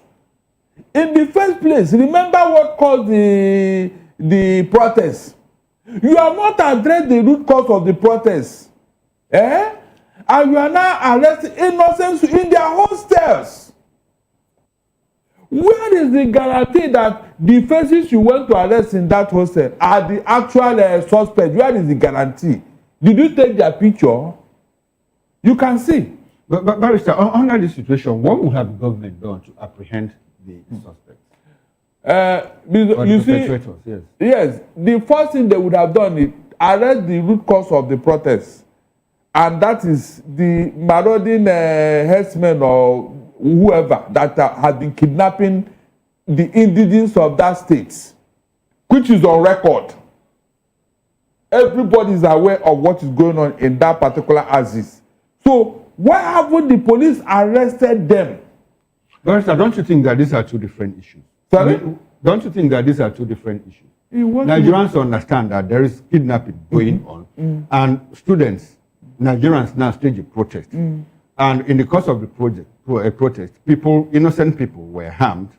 In the first place, remember what caused the protest. You have not addressed the root cause of the protest. And you are now arresting innocents in their hostels. Where is the guarantee that the faces you went to arrest in that hostel are the actual suspects? Where is the guarantee? Did you take their picture? You can see. But Barrister, under this situation, what would have the government done to apprehend the suspects? You see, yes, the first thing they would have done is arrest the root cause of the protest, and that is the marauding herdsmen or whoever that has been kidnapping the indigents of that state, which is on record. Everybody is aware of what is going on in that particular axis. So why haven't the police arrested them? Barrister, don't you think that these are two different issues? Sorry? Don't you think that these are two different issues? Nigerians understand that there is kidnapping going on, and students, Nigerians now stage a protest. And in the course of the protest, innocent people were harmed,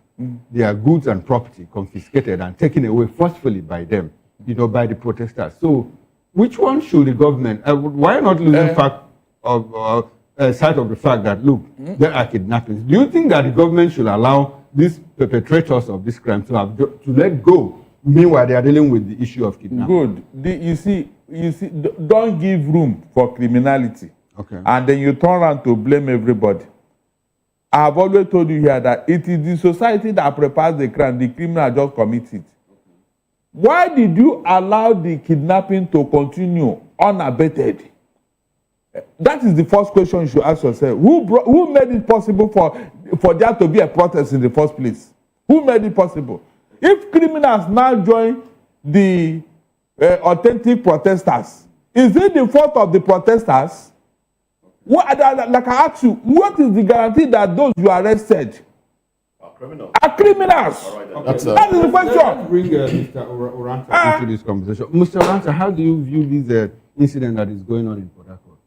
their goods and property confiscated and taken away forcefully by them, by the protesters. So which one should the government, why not losing sight of the fact that, look, there are kidnappings? Do you think that the government should allow these perpetrators of this crime to let go, meanwhile they are dealing with the issue of kidnapping? Good. You see, don't give room for criminality. Okay. And then you turn around to blame everybody. I have always told you here that it is the society that prepares the crime, the criminal just commits it. Why did you allow the kidnapping to continue unabated? That is the first question you should ask yourself. Who made it possible for there to be a protest in the first place? Who made it possible? If criminals now join the authentic protesters, is it the fault of the protesters? Like I asked you, what is the guarantee that those you arrested are criminals? That is the question. Let's bring Mr. Oranta into this conversation. Mr. Oranta, how do you view this incident that is going on in Port Harcourt?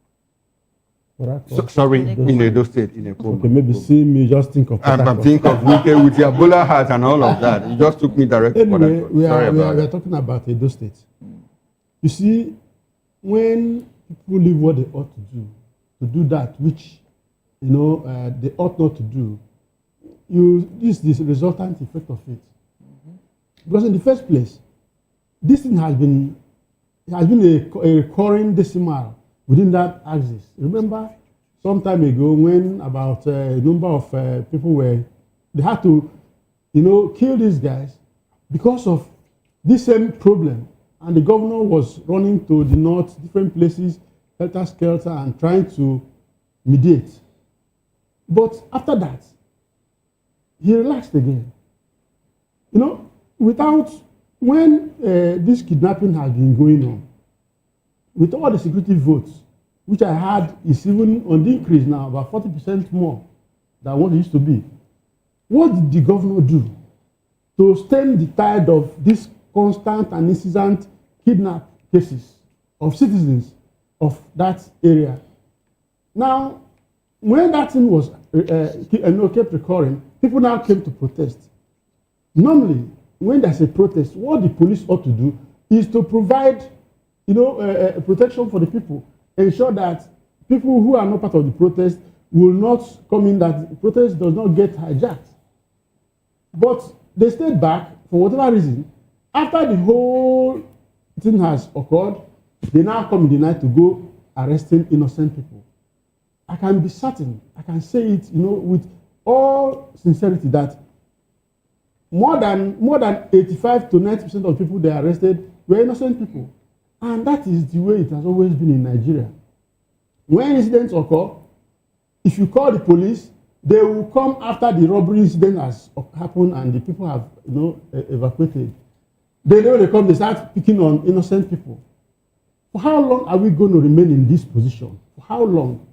Sorry, in Edo State, in Ekpo. Okay, maybe see me just think of I'm thinking of Wike with your bowler hat and all of that. You just took me directly to Port Harcourt. We are talking about Edo State. You see, when people leave what they ought to do that which they ought not to do, this is the resultant effect of it. Because in the first place, this thing has been a recurring decimal within that axis. Remember some time ago when about a number of people they had to kill these guys because of this same problem, and the governor was running to the north, different places, helter-skelter, and trying to mediate. But after that, he relaxed again. When this kidnapping has been going on, with all the security votes, which I heard is even on the increase now, about 40% more than what it used to be. What did the governor do to stem the tide of this constant and incessant kidnap cases of citizens of that area? Now, when that thing was kept recurring, people now came to protest. Normally, when there's a protest, what the police ought to do is to provide, protection for the people, ensure that people who are not part of the protest will not come in, that the protest does not get hijacked. But they stayed back for whatever reason. After the whole thing has occurred, they now come in the night to go arresting innocent people. I can be certain, I can say it, with all sincerity, that more than 85 to 90% of people they arrested were innocent people. And that is the way it has always been in Nigeria. When incidents occur, if you call the police, they will come after the robbery incident has happened and the people have evacuated. They come, they start picking on innocent people. For how long are we going to remain in this position? For how long?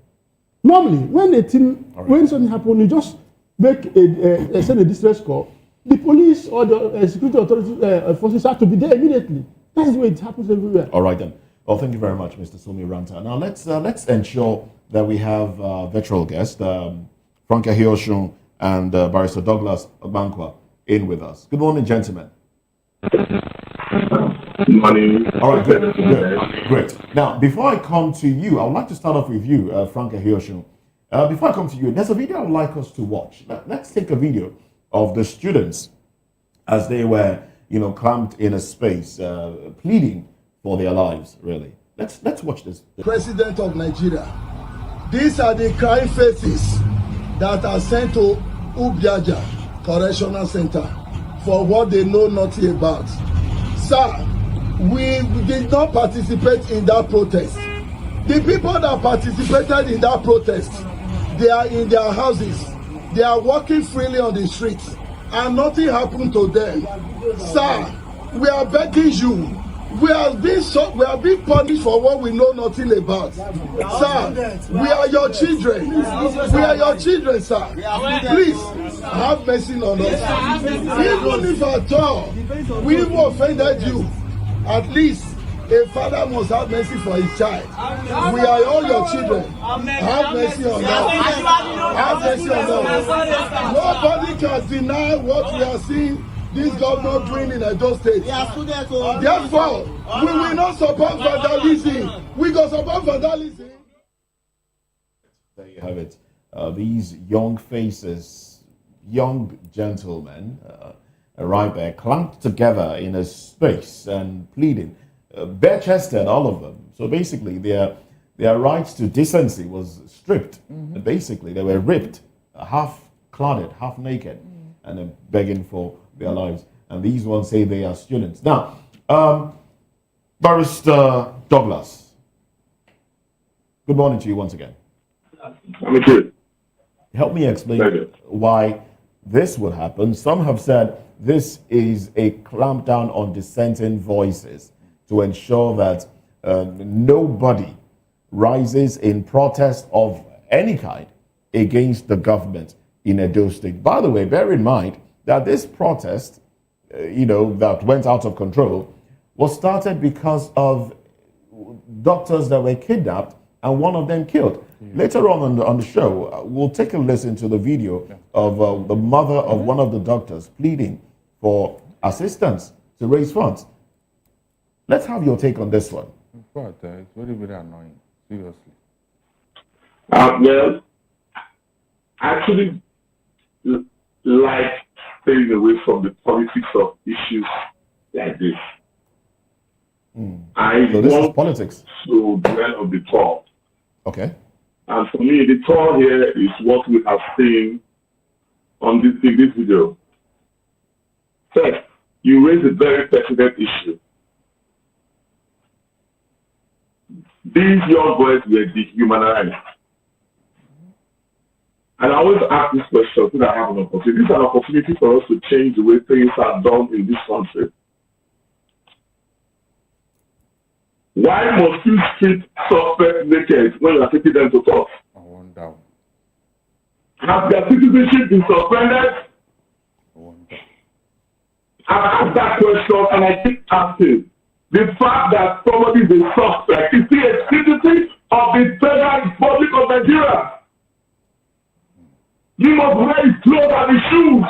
Normally, when something happens, you just send a distress call. The police or the security authority forces have to be there immediately. That is the way it happens everywhere. All right then. Well, thank you very much, Mr. Sumi Ranta. Now let's ensure that we have virtual guests, Frank Ahioshun and Barrister Douglas Obankwa, in with us. Good morning, gentlemen. Good morning. All right, good. Great. Now, before I come to you, I would like to start off with you, Frank Ahioshun. Before I come to you, there's a video I would like us to watch. Let's take a video of the students as they were, clamped in a space, pleading for their lives, really. Let's watch this. President of Nigeria. These are the crying faces that are sent to Ubiaja Correctional Center for what they know nothing about. Sir, we did not participate in that protest. The people that participated in that protest, they are in their houses. They are walking freely on the streets and nothing happened to them. Sir, we are begging you. We are being punished for what we know nothing about. Sir, we are your children. We are your children, sir. Please have mercy on us. Even if at all we even offended you, at least a father must have mercy for his child. We are all your children. Have mercy on us. Have mercy on us. Nobody can deny what we are seeing this governor doing in Edo State. Therefore, we will not support vandalism. We go support vandalism. There you have it. These young faces, young gentlemen, right there, clumped together in a space and pleading, bare-chested, all of them. So basically, their rights to decency was stripped. Basically, they were ripped, half-cladded, half-naked, and then begging for their lives. And these ones say they are students. Now, Barrister Douglas, good morning to you once again. Help me explain why this would happen. Some have said this is a clampdown on dissenting voices to ensure that nobody rises in protest of any kind against the government in Edo State. By the way, bear in mind that this protest, that went out of control, was started because of doctors that were kidnapped and one of them killed. Later on the show, we'll take a listen to the video of the mother of one of the doctors pleading for assistance to raise funds. Let's have your take on this one. It's very, very annoying, seriously. Well, actually, like staying away from the politics of issues like this. So this is politics. To dwell on the tour. Okay. And for me, the tour here is what we have seen on this video. First, you raise a very pertinent issue. These young boys were dehumanized. And I always ask this question so that I have an opportunity. This is an opportunity for us to change the way things are done in this country. Why must you strip suspects naked when you are taking them to court? I wonder. Has their citizenship been suspended? I wonder. I've asked that question and I keep asking. The fact that somebody is a suspect is he a citizen of the Federal Republic of Nigeria? You must wear his clothes and his shoes.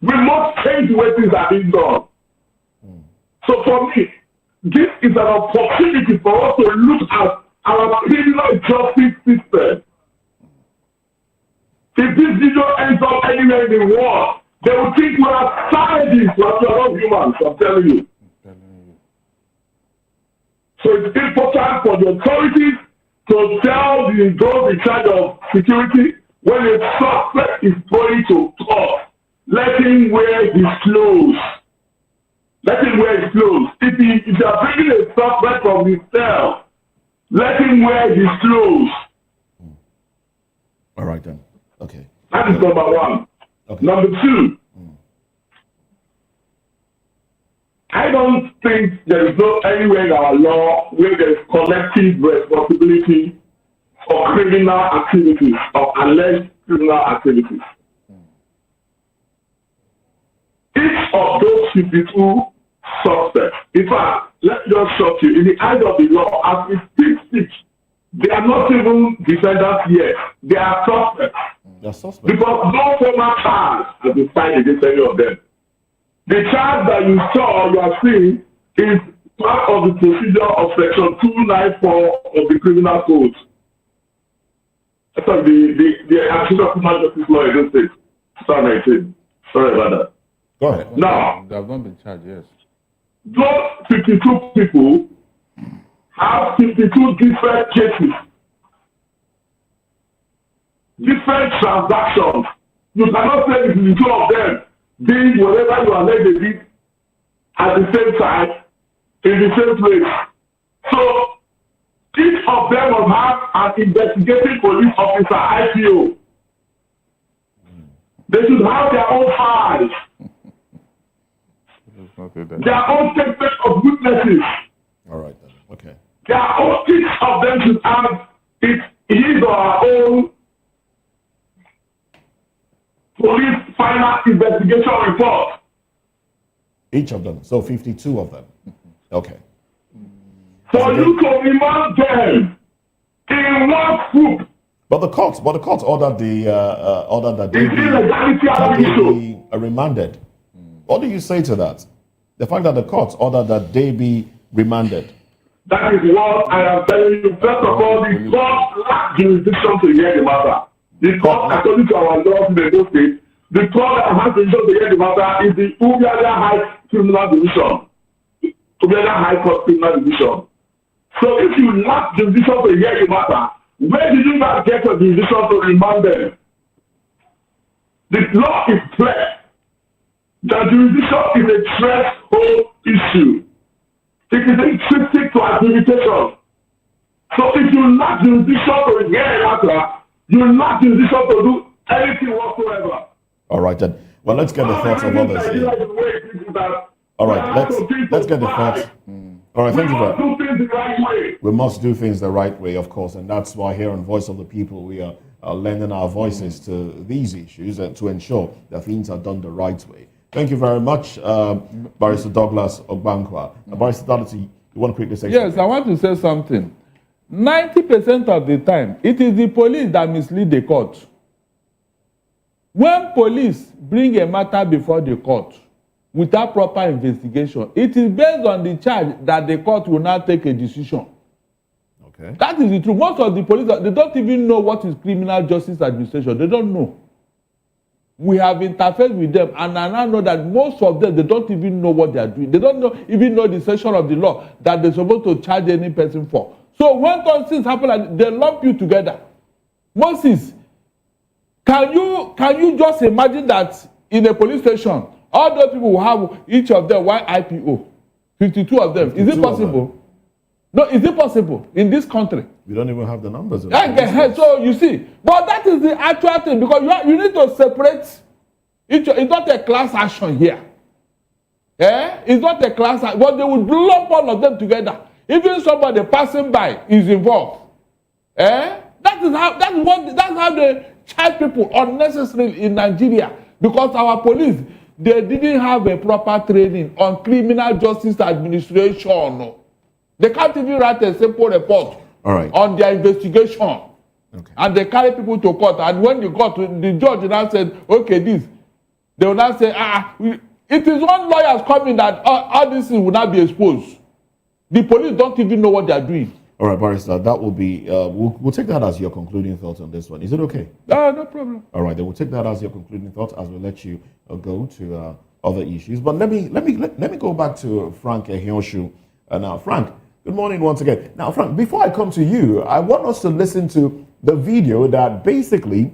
We must change the way things are being done. So for me, this is an opportunity for us to look at our criminal justice system. If this video ends up anywhere in the world, they will think we are savages, but we are not humans, I'm telling you. So it's important for the authorities to tell those in charge of security when a suspect is going to court, let him wear his clothes. Let him wear his clothes. If they are bringing a suspect from his cell, let him wear his clothes. All right then. Okay. That is number one. Okay. Number two, I don't think there is no anywhere in our law where there is collective responsibility for criminal activities or alleged criminal activities. Each of those 52 suspects, in fact, let me just shock you, in the eyes of the law, as we speak, they are not even defendants yet. They are suspects. They're suspects. Because no formal charge has been signed against any of them. The charge that you saw, you are seeing, is part of the procedure of Section 294 of the Criminal Code. Sorry, the Action of Criminal Justice Law against it, 2019. Sorry about that. Go ahead. Now, They have not been charged, yes. those 52 people have 52 different cases, different transactions. You cannot say it's the two of them doing whatever you are led to do at the same time, in the same place. So, each of them will have an investigating police officer, IPO. They should have their own files, their own statement of witnesses. All right then. Okay. Each of them should have his or her own police final investigation report. Each of them. So 52 of them. Okay. For you to remand them in one group. But the court ordered that they be remanded. What do you say to that? The fact that the court ordered that they be remanded. That is what I am telling you. First of all, the court lacks jurisdiction to hear the matter. The court, according to our laws in the state, the court that has jurisdiction to hear the matter is the Ubiada High Criminal Division. Ubiada High Court Criminal Division. So if you lack jurisdiction to hear the matter, where did you not get a jurisdiction to remand them? The law is clear. The jurisdiction is a threshold issue. It is intrinsic to administration. So if you lack jurisdiction to hear a matter, you lack jurisdiction to do anything whatsoever. All right then. Well, let's get the thoughts of others here. All right, let's get the thoughts. All right, thank you very much. We must do things the right way, of course, and that's why here on Voice of the People we are lending our voices to these issues and to ensure that things are done the right way. Thank you very much, Barrister Douglas Ogbankwa. Barrister Douglas, you want to quickly say something? Yes, I want to say something. 90% of the time, it is the police that mislead the court. When police bring a matter before the court without proper investigation, it is based on the charge that the court will now take a decision. Okay. That is the truth. Most of the police, they don't even know what is criminal justice administration. They don't know. We have interfered with them, and I now know that most of them, they don't even know what they are doing. They don't even know the section of the law that they're supposed to charge any person for. So when things happen, they lump you together. Moses, can you just imagine that in a police station, all those people will have each of them one IPO, 52 of them. Is it possible? No, is it possible in this country? We don't even have the numbers. So you see, but that is the actual thing, because you need to separate. It's not a class action here. It's not a class act, but they would lump all of them together. Even somebody passing by is involved. That's how they charge people unnecessarily in Nigeria, because our police, they didn't have a proper training on criminal justice administration. They can't even write a simple report on their investigation. Okay. And they carry people to court. And when you got to the judge now said, okay, this, they will now say, it is one lawyer's coming that all this will not be exposed. The police don't even know what they are doing. All right, Barrister, that will be, we'll take that as your concluding thoughts on this one. Is it okay? No problem. All right, then we'll take that as your concluding thoughts as we let you go to other issues. But let me go back to Frank Ehioshu. Now, Frank, good morning once again. Now, Frank, before I come to you, I want us to listen to the video that basically,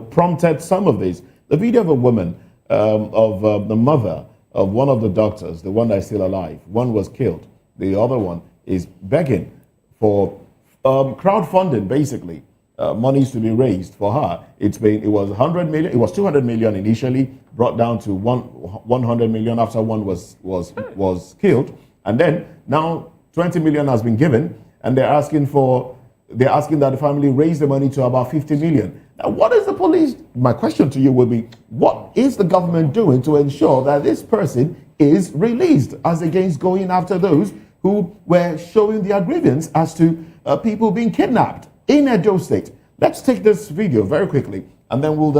prompted some of this. The video of a woman, of the mother of one of the doctors, the one that is still alive. One was killed. The other one is begging for crowdfunding, basically, monies to be raised for her. It was 100 million. It was 200 million initially, brought down to 100 million after one was killed, and then now 20 million has been given, and they're asking that the family raise the money to about 50 million. Now, what is the police? My question to you would be, what is the government doing to ensure that this person is released, as against going after those who were showing their grievance as to people being kidnapped in Edo State? Let's take this video very quickly, and then we'll,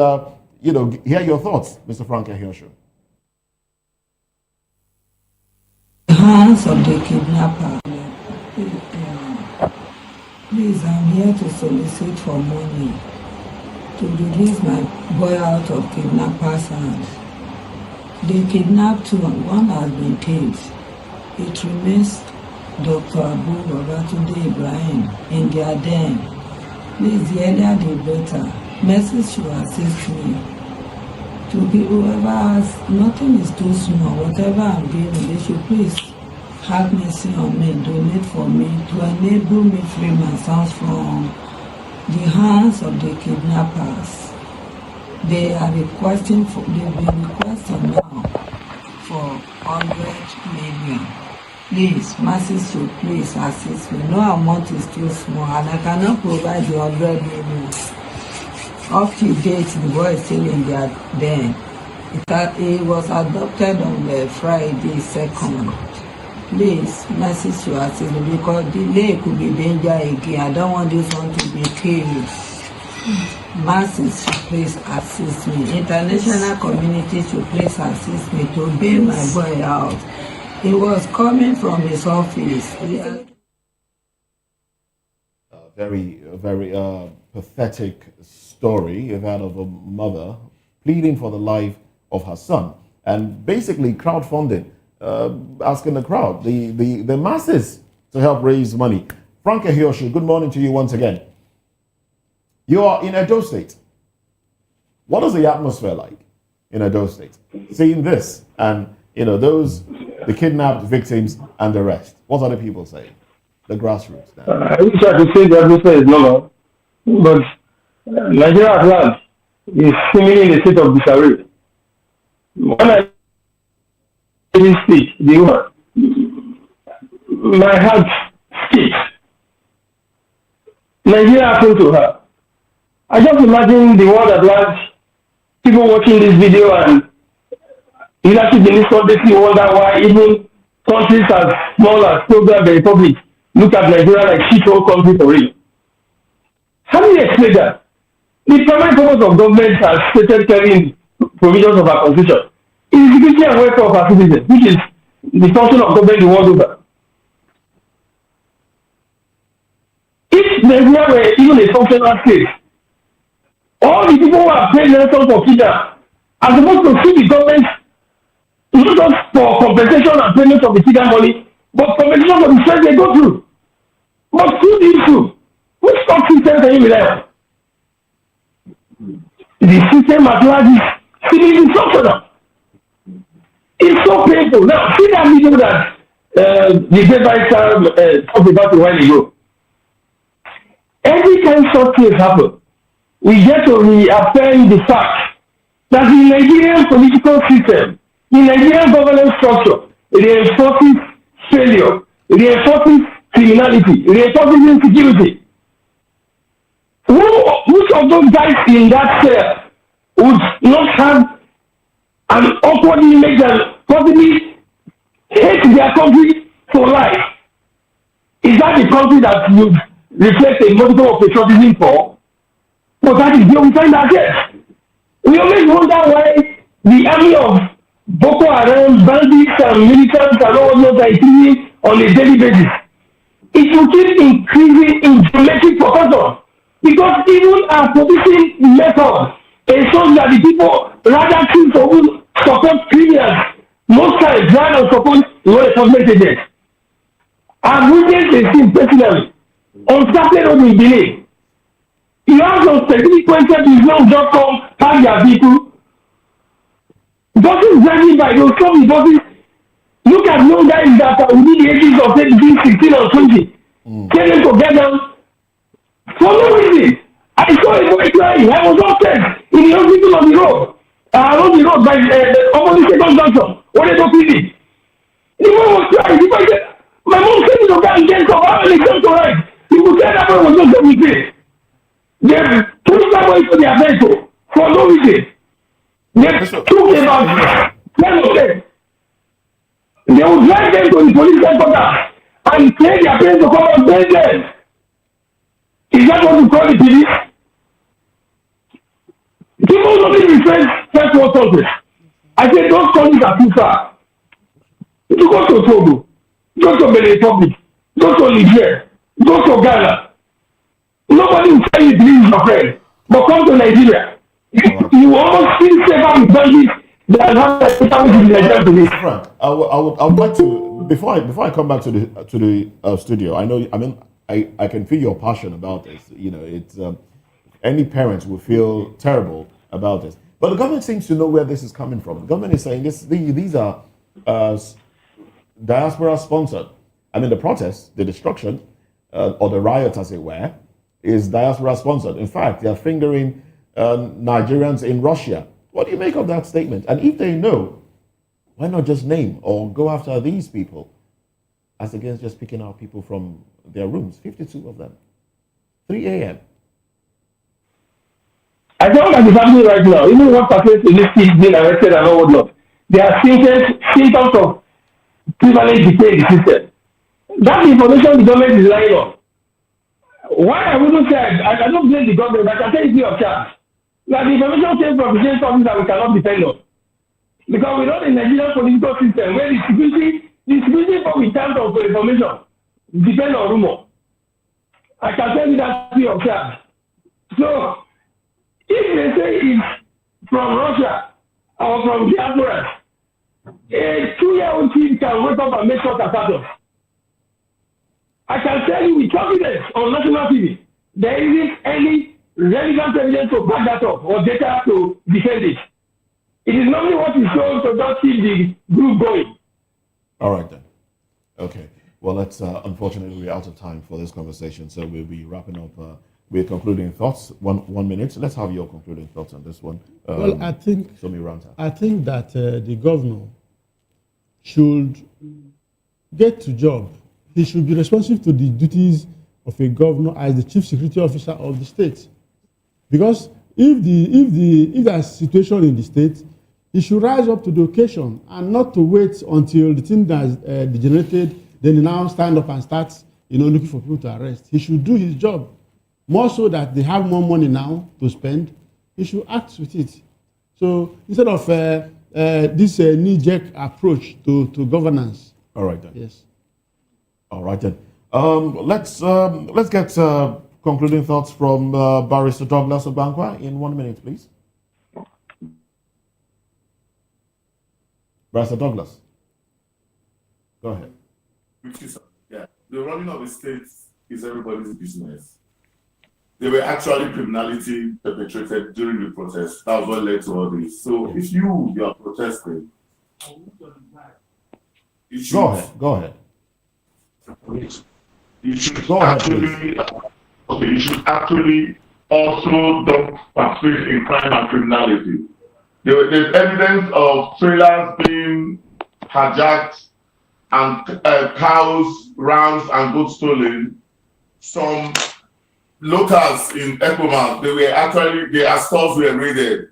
hear your thoughts, Mr. Frank Ehioshu. Hands of the kidnapper. Please, I'm here to solicit for money to release my boy out of kidnappers' hands. They kidnapped one has been killed. It remains Dr. Abu Babatunde Ibrahim in their den. Please, the earlier the better. Message should assist me. To be whoever has, nothing is too small. Whatever I'm giving, they should please have mercy on me, donate for me, to enable me free my sons from the hands of the kidnappers. They are requesting they've been requesting now for 100 million. Please, masses should please assist me. No amount is too small, and I cannot provide the 100 million. Up to date, the boy is still in their den. He was adopted on Friday 2nd. Please, masses should assist me, because delay could be danger again. I don't want this one to be killed. Masses should please assist me. International community should please assist me to bail my boy out. He was coming from his office. Very pathetic story that of a mother pleading for the life of her son, and basically crowdfunding, asking the crowd, the masses, to help raise money. Frank Ehioshu, good morning to you once again. You are in Edo State. What is the atmosphere like in Edo State? Seeing this and the kidnapped victims and the rest. What are the people saying? The grassroots. I wish I could say the atmosphere is normal, but Nigeria at large is seemingly in a state of disarray. When I speak, my heart skips. Nigeria happened to her. I just imagine the world at large, people watching this video and leadership in this country wonder why even countries as small as Togo and the Republic look at Nigeria like shithole country for real. How do you explain that? The primary purpose of government has stated carrying provisions of our constitution is the security and welfare of our citizens, which is the function of government the world over. If Nigeria were even a functional state, all the people who have paid ransom for kidnap are supposed to sue the government not just for compensation and payment of the kidnap money, but compensation for the stress they go through. But who did so? Which stock system can you rely on? The system at large is seemingly dysfunctional. It's so painful. Now, see that video that the great vice talked about a while ago. Every time such things happen, we get to reaffirm the fact that the Nigerian political system The Nigerian governance structure reinforces failure, reinforces criminality, reinforces insecurity. Which of those guys in that cell would not have an awkward image and possibly hate their country for life? Is that the country that you reflect a model of patriotism for? But that is where we find ourselves. We always wonder why the army of Boko Haram, bandits, and militants and all those are increasing on a daily basis. It will keep increasing in geometric proportion because even our policing method ensures that the people rather choose to support criminals most times rather than support law enforcement agents. I've witnessed a scene personally on Saturday road in Benin. You have some specific pointed to not just come park their vehicle. Buses driving by, they'll stop the buses. Look at young guys that are within the ages of between 16 or 20. Tell them to get down. For no reason. I saw a boy crying. I was upset in the hospital on the road. On the road by the opposite second junction. What they don't feel. The boy was crying. The boy said, my mom said to go and get some. How many times to ride? You could say that boy was just a mistake. They took that boy to their vehicle for no reason. They took about 10 of them. They would drive them to the police headquarters and tell their parents to come and bail them. Is that what you call the police? People don't refer first world countries. I say those countries are too far. You go to Togo, go to Benin Republic, go to Niger, go to Ghana. Nobody will tell you this is your friend. But come to Nigeria. You almost feel safer with bandits than how in Nigeria today. Frank, I would like to before I come back to the studio. I can feel your passion about this. You know, it's any parents will feel terrible about this. But the government seems to know where this is coming from. The government is saying these are diaspora sponsored. I mean, the protests, the destruction, or the riots, as it were, is diaspora sponsored. In fact, they are fingering Nigerians in Russia. What do you make of that statement? And if they know, why not just name or go after these people as against just picking out people from their rooms? 52 of them. 3 a.m. I know that is happening right now. Even what pertains to this kid being arrested and all whatnot, there are symptoms of prevalent decay in the system. That information the government is relying on. Why I wouldn't say I don't blame the government, I can tell you free of charge. Now the information came from the same sources that we cannot depend on. Because we know the Nigerian political system where the security for in terms of information depend on rumor. I can tell you that free of charge. So if they say it's from Russia or from diaspora, a 2-year-old kid can wake up and make short attack. I can tell you with confidence on national TV, there isn't any relevant evidence to back that up or data to defend it. It is normally what is shown to just keep the group going. All right then. Okay. Well, let's unfortunately we're out of time for this conversation, so we'll be wrapping up with concluding thoughts. One minute. Let's have your concluding thoughts on this one. Well, I think that the governor should get to job. He should be responsive to the duties of a governor as the chief security officer of the state. Because if there's a situation in the state, he should rise up to the occasion and not to wait until the thing has degenerated, then he now stand up and start, looking for people to arrest. He should do his job. More so that they have more money now to spend, he should act with it. So instead of this knee-jerk approach to governance. All right then. Yes. All right then. Let's get concluding thoughts from Barrister Douglas Obankwa in 1 minute, please. Barrister Douglas, go ahead. Yeah, the running of the state is everybody's business. There were actually criminality perpetrated during the protest. That was what led to all this. So if you are protesting, Go ahead. You should actually also don't participate in crime and criminality. There's evidence of trailers being hijacked and cows, rams, and goats stolen. Some locals in Okpebholo, their stores were raided.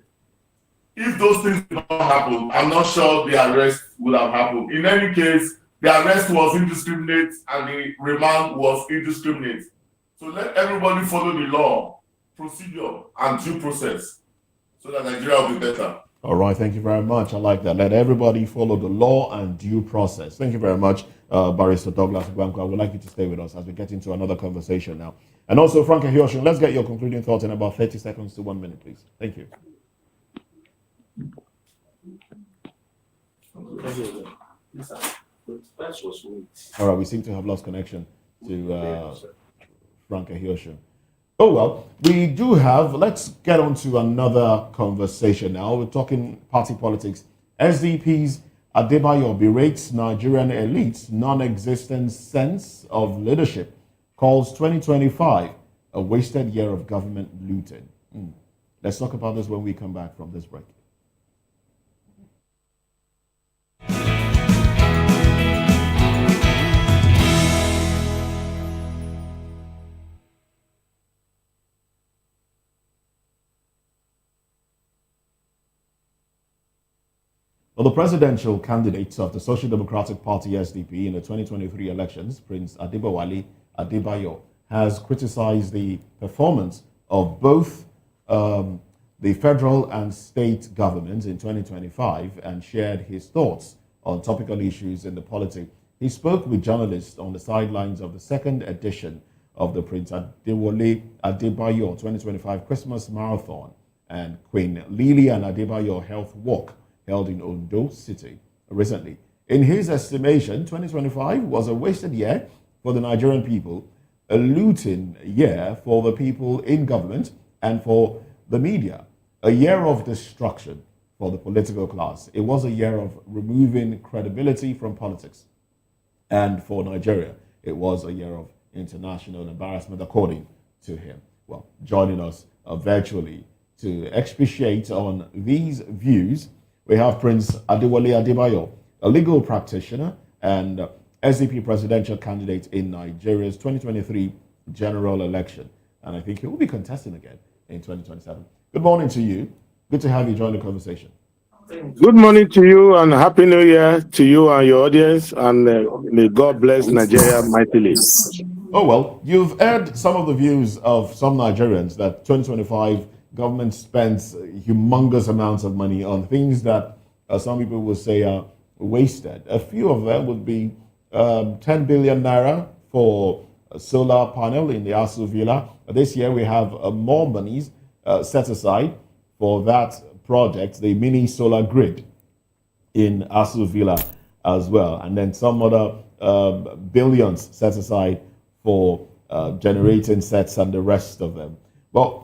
If those things did not happen, I'm not sure the arrest would have happened. In any case, the arrest was indiscriminate and the remand was indiscriminate. So let everybody follow the law, procedure, and due process so that Nigeria will be better. All right, thank you very much. I like that. Let everybody follow the law and due process. Thank you very much, Barrister Douglas Igwanko. I would like you to stay with us as we get into another conversation now. And also, Frank Hioshin, let's get your concluding thoughts in about 30 seconds to 1 minute, please. Thank you. All right, we seem to have lost connection to Frank Hioshin. Oh, well, we do have, let's get on to another conversation now. We're talking party politics. SDP's Adebayo berates Nigerian elites' non-existent sense of leadership, calls 2025 a wasted year of government looting. Let's talk about this when we come back from this break. Well, the presidential candidate of the Social Democratic Party SDP in the 2023 elections, Prince Adebowale Adebayo, has criticized the performance of both the federal and state governments in 2025 and shared his thoughts on topical issues in the polity. He spoke with journalists on the sidelines of the second edition of the Prince Adewale Adebayo 2025 Christmas Marathon and Queen Lilian Adebayo Health Walk held in Ondo City recently. In his estimation, 2025 was a wasted year for the Nigerian people, a looting year for the people in government and for the media, a year of destruction for the political class. It was a year of removing credibility from politics. And for Nigeria, it was a year of international embarrassment, according to him. Well, joining us virtually to expatiate on these views, we have Prince Adewale Adebayo, a legal practitioner and SDP presidential candidate in Nigeria's 2023 general election. And I think he will be contesting again in 2027. Good morning to you. Good to have you join the conversation. Good morning to you and Happy New Year to you and your audience. And may God bless Nigeria mightily. Oh, well, you've heard some of the views of some Nigerians that 2025 government spends humongous amounts of money on things that some people will say are wasted. A few of them would be 10 billion naira for a solar panel in the Asu Villa. This year we have more monies set aside for that project, the mini solar grid in Asu Villa as well. And then some other billions set aside for generating sets and the rest of them. But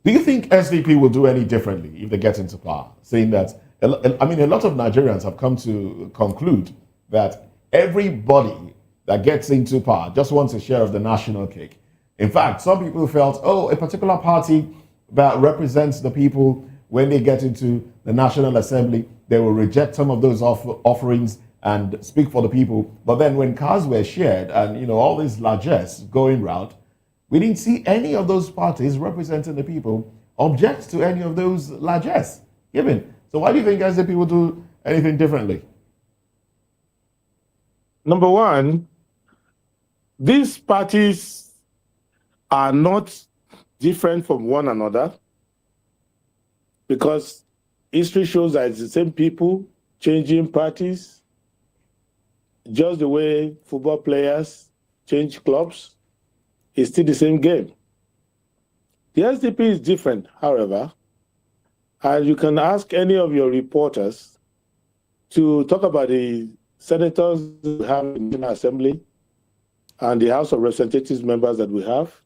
do you think SDP will do any differently if they get into power? Saying that, I mean, a lot of Nigerians have come to conclude that everybody that gets into power just wants a share of the national cake. In fact, some people felt, oh, a particular party that represents the people, when they get into the National Assembly, they will reject some of those offerings and speak for the people. But then when cars were shared and, you know, all these largesse going round, we didn't see any of those parties representing the people object to any of those largesse given. So why do you think SDP will do anything differently? Number one, these parties are not different from one another because history shows that it's the same people changing parties, just the way football players change clubs. It's still the same game. The SDP is different, however, and you can ask any of your reporters to talk about the senators we have in the Assembly and the House of Representatives members that we have,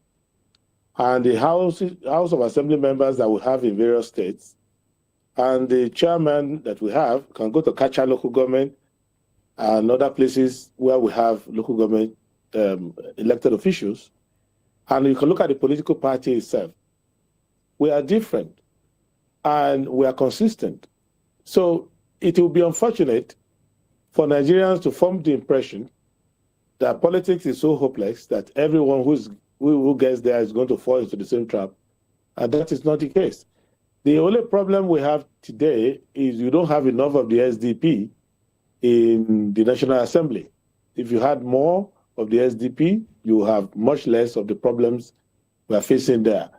and the House of Assembly members that we have in various states, and the chairman that we have can go to Kacha local government and other places where we have local government elected officials. And you can look at the political party itself. We are different. and we are consistent. So it will be unfortunate for Nigerians to form the impression that politics is so hopeless that everyone who gets there is going to fall into the same trap. And that is not the case. The only problem we have today is you don't have enough of the SDP in the National Assembly. If you had more of the SDP, you have much less of the problems we are facing there.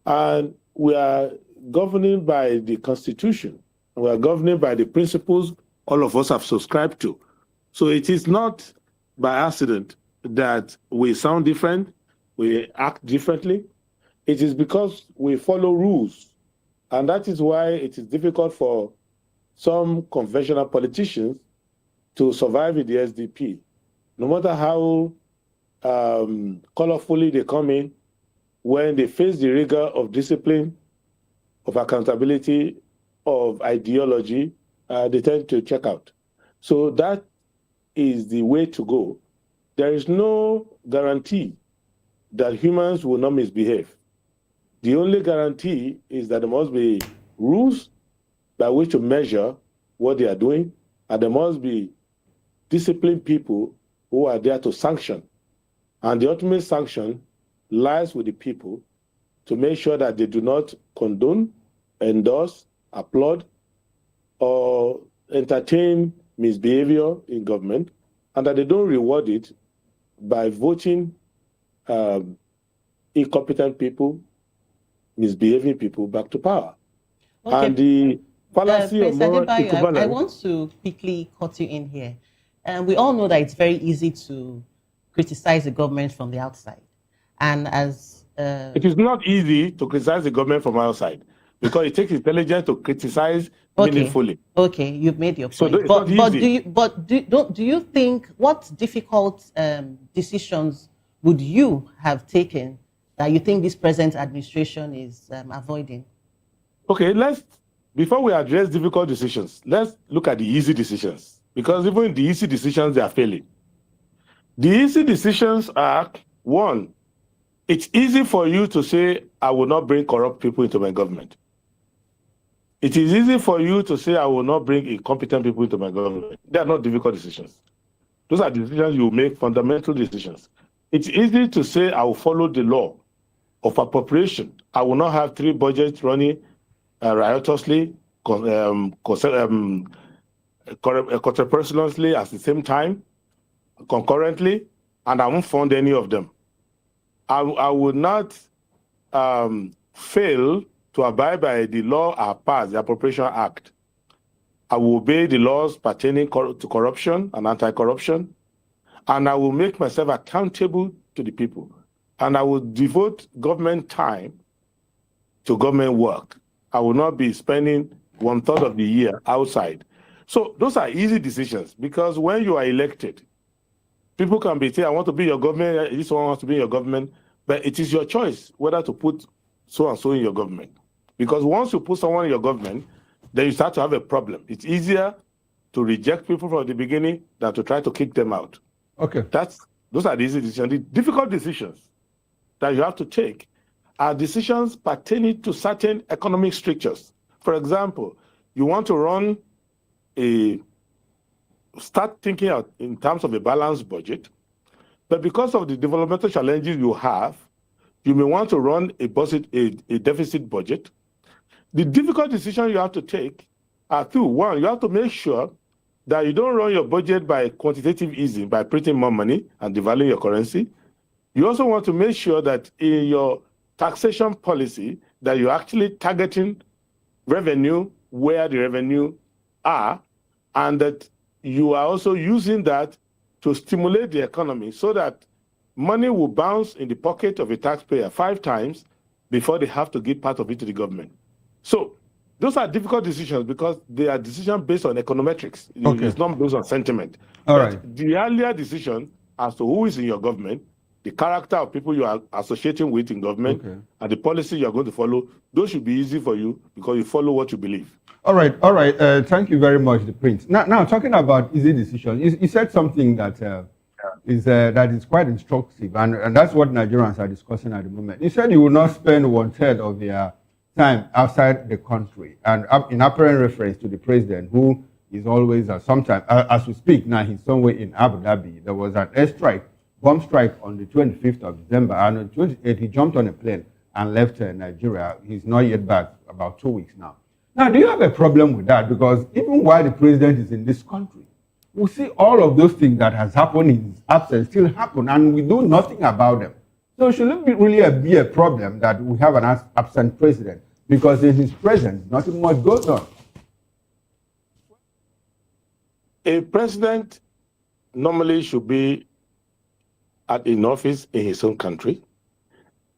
And we are governing by the Constitution. We are governing by the principles all of us have subscribed to. So it is not by accident that we sound different, we act differently. It is because we follow rules. And that is why it is difficult for some conventional politicians to survive in the SDP. No matter how colorfully they come in, when they face the rigor of discipline, of accountability, of ideology, they tend to check out. So that is the way to go. There is no guarantee that humans will not misbehave. The only guarantee is that there must be rules by which to measure what they are doing, and there must be disciplined people who are there to sanction. And the ultimate sanction lies with the people to make sure that they do not condone, endorse, applaud, or entertain misbehavior in government, and that they don't reward it by voting incompetent people, misbehaving people back to power. Okay. And the fallacy of moral equivalence. I want to quickly cut you in here. We all know that it's very easy to criticize the government from the outside. And as it is not easy to criticize the government from outside because it takes intelligence to criticize meaningfully. Okay, you've made your point. So it's not easy. Do you think what difficult decisions would you have taken that you think this present administration is avoiding? Okay, before we address difficult decisions, let's look at the easy decisions, because even the easy decisions, they are failing. The easy decisions are, one, it's easy for you to say, I will not bring corrupt people into my government. It is easy for you to say, I will not bring incompetent people into my government. They are not difficult decisions. Those are decisions you make, fundamental decisions. It's easy to say, I will follow the law of appropriation. I will not have 3 budgets running riotously, contemporaneously at the same time, concurrently, and I won't fund any of them. I will not fail to abide by the law I passed, the Appropriation Act. I will obey the laws pertaining to corruption and anti-corruption, and I will make myself accountable to the people. And I will devote government time to government work. I will not be spending 1/3 of the year outside. So those are easy decisions, because when you are elected, people can be saying, I want to be your government, this one wants to be your government, but it is your choice whether to put so and so in your government. Because once you put someone in your government, then you start to have a problem. It's easier to reject people from the beginning than to try to kick them out. Okay. Those are the easy decisions. The difficult decisions that you have to take are decisions pertaining to certain economic strictures. For example, you want to start thinking out in terms of a balanced budget, but because of the developmental challenges you have, you may want to run a deficit budget. The difficult decision you have to take are two. One, you have to make sure that you don't run your budget by quantitative easing, by printing more money and devaluing your currency. You also want to make sure that in your taxation policy that you're actually targeting revenue where the revenue are, and that you are also using that to stimulate the economy so that money will bounce in the pocket of a taxpayer 5 times before they have to give part of it to the government. So those are difficult decisions because they are decisions based on econometrics. Okay. It's not based on sentiment. All right. The earlier decision as to who is in your government, the character of people you are associating with in government, and the policy you are going to follow, those should be easy for you because you follow what you believe. All right. Thank you very much, the Prince. Now talking about easy decisions, you said something that is quite instructive, and that's what Nigerians are discussing at the moment. You said you will not spend 1/3 of their time outside the country, and in apparent reference to the president, who is always sometimes, as we speak now, he's somewhere in Abu Dhabi. There was an airstrike, bomb strike on the 25th of December, and on the 28th, he jumped on a plane and left Nigeria. He's not yet back, about 2 weeks now. Now, do you have a problem with that? Because even while the president is in this country, we see all of those things that has happened in his absence still happen, and we do nothing about them. So should it really be a problem that we have an absent president? Because in his presence, nothing much goes on. A president normally should be in office in his own country.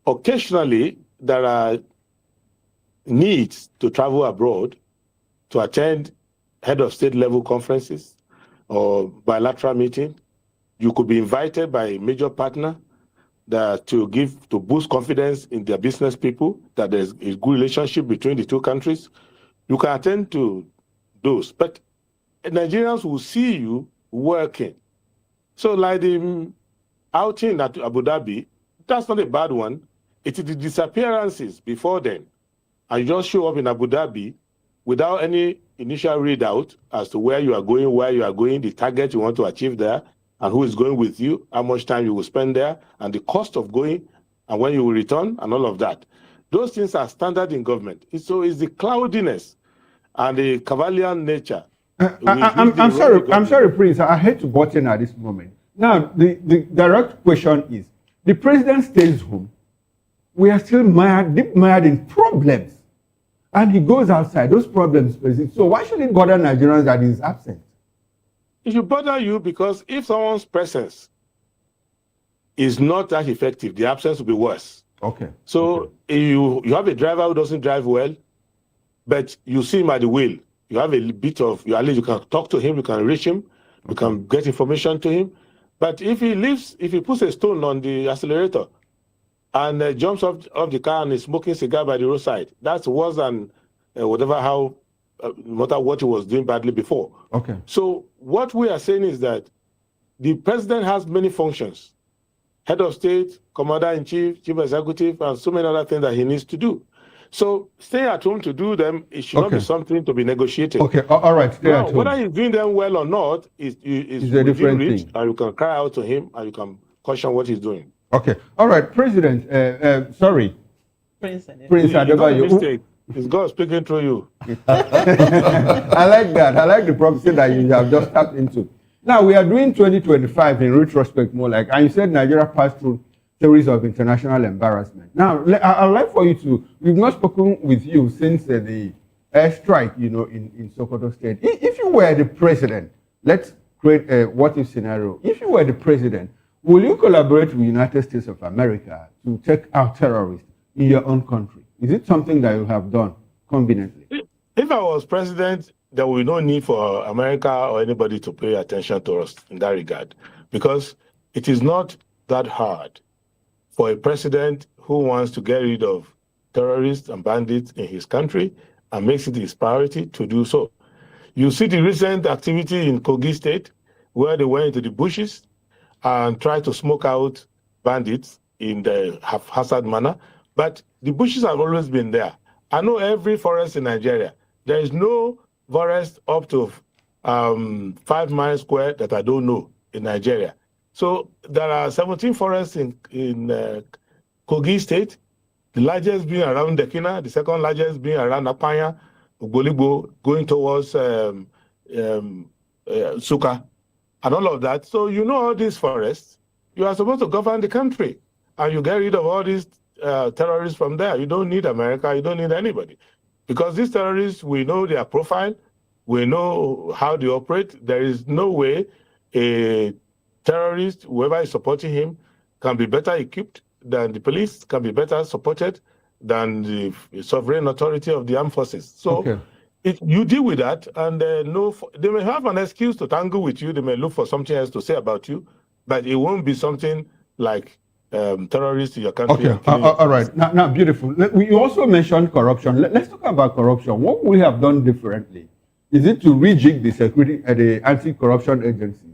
Occasionally, there are needs to travel abroad to attend head of state level conferences or bilateral meeting. You could be invited by a major partner to boost confidence in their business people, that there's a good relationship between the two countries. You can attend to those, but Nigerians will see you working. So like the outing at Abu Dhabi, that's not a bad one. It is the disappearances before then. And you just show up in Abu Dhabi without any initial readout as to where you are going, the target you want to achieve there, and who is going with you, how much time you will spend there, and the cost of going, and when you will return, and all of that. Those things are standard in government. So it's the cloudiness and the cavalier nature. I'm sorry, Prince. I hate to butt in at this moment. Now, the direct question is, the president stays home. We are still deep mired in problems. And he goes outside, those problems persist. So why should it bother Nigerians that he's absent? It should bother you because if someone's presence is not that effective, the absence will be worse. Okay. So you have a driver who doesn't drive well, but you see him at the wheel. You have a bit of, at least you can talk to him, you can reach him, you can get information to him. But if he puts a stone on the accelerator and jumps off the car and is smoking cigar by the roadside, that's worse than no matter what he was doing badly before. Okay. So what we are saying is that the president has many functions: head of state, commander-in-chief, chief executive, and so many other things that he needs to do. So stay at home to do them, it should not be something to be negotiated. Okay, all right, stay at home. Whether he's doing them well or not is a different thing. And you can cry out to him and you can caution what he's doing. Okay, all right, President, sorry. Prince Adebayo. It's God speaking through you. I like that. I like the prophecy that you have just tapped into. Now, we are doing 2025 in retrospect more like, and you said Nigeria passed through series of international embarrassment. Now, I'd like for you to, we've not spoken with you since the airstrike, in Sokoto State. If you were the president, let's create a what-if scenario. If you were the president, will you collaborate with the United States of America to take out terrorists in your own country? Is it something that you have done conveniently? If I was president, there will be no need for America or anybody to pay attention to us in that regard, because it is not that hard for a president who wants to get rid of terrorists and bandits in his country and makes it his priority to do so. You see the recent activity in Kogi State, where they went into the bushes and tried to smoke out bandits in the haphazard manner, but the bushes have always been there. I know every forest in Nigeria. There is no forest up to 5 miles square that I don't know in Nigeria. So there are 17 forests in Kogi State, the largest being around Dekina, the second largest being around Apanya, Ugboligbo, going towards Suka, and all of that. So you know all these forests. You are supposed to govern the country, and you get rid of all these terrorists from there. You don't need America. You don't need anybody. Because these terrorists, we know their profile. We know how they operate. There is no way a terrorist, whoever is supporting him, can be better equipped than the police, can be better supported than the sovereign authority of the armed forces. So you deal with that, and they may have an excuse to tangle with you. They may look for something else to say about you, but it won't be something like terrorists in your country. Okay, all right. Now, beautiful. We also mentioned corruption. Let's talk about corruption. What we have done differently? Is it to rejig the security at the anti-corruption agencies?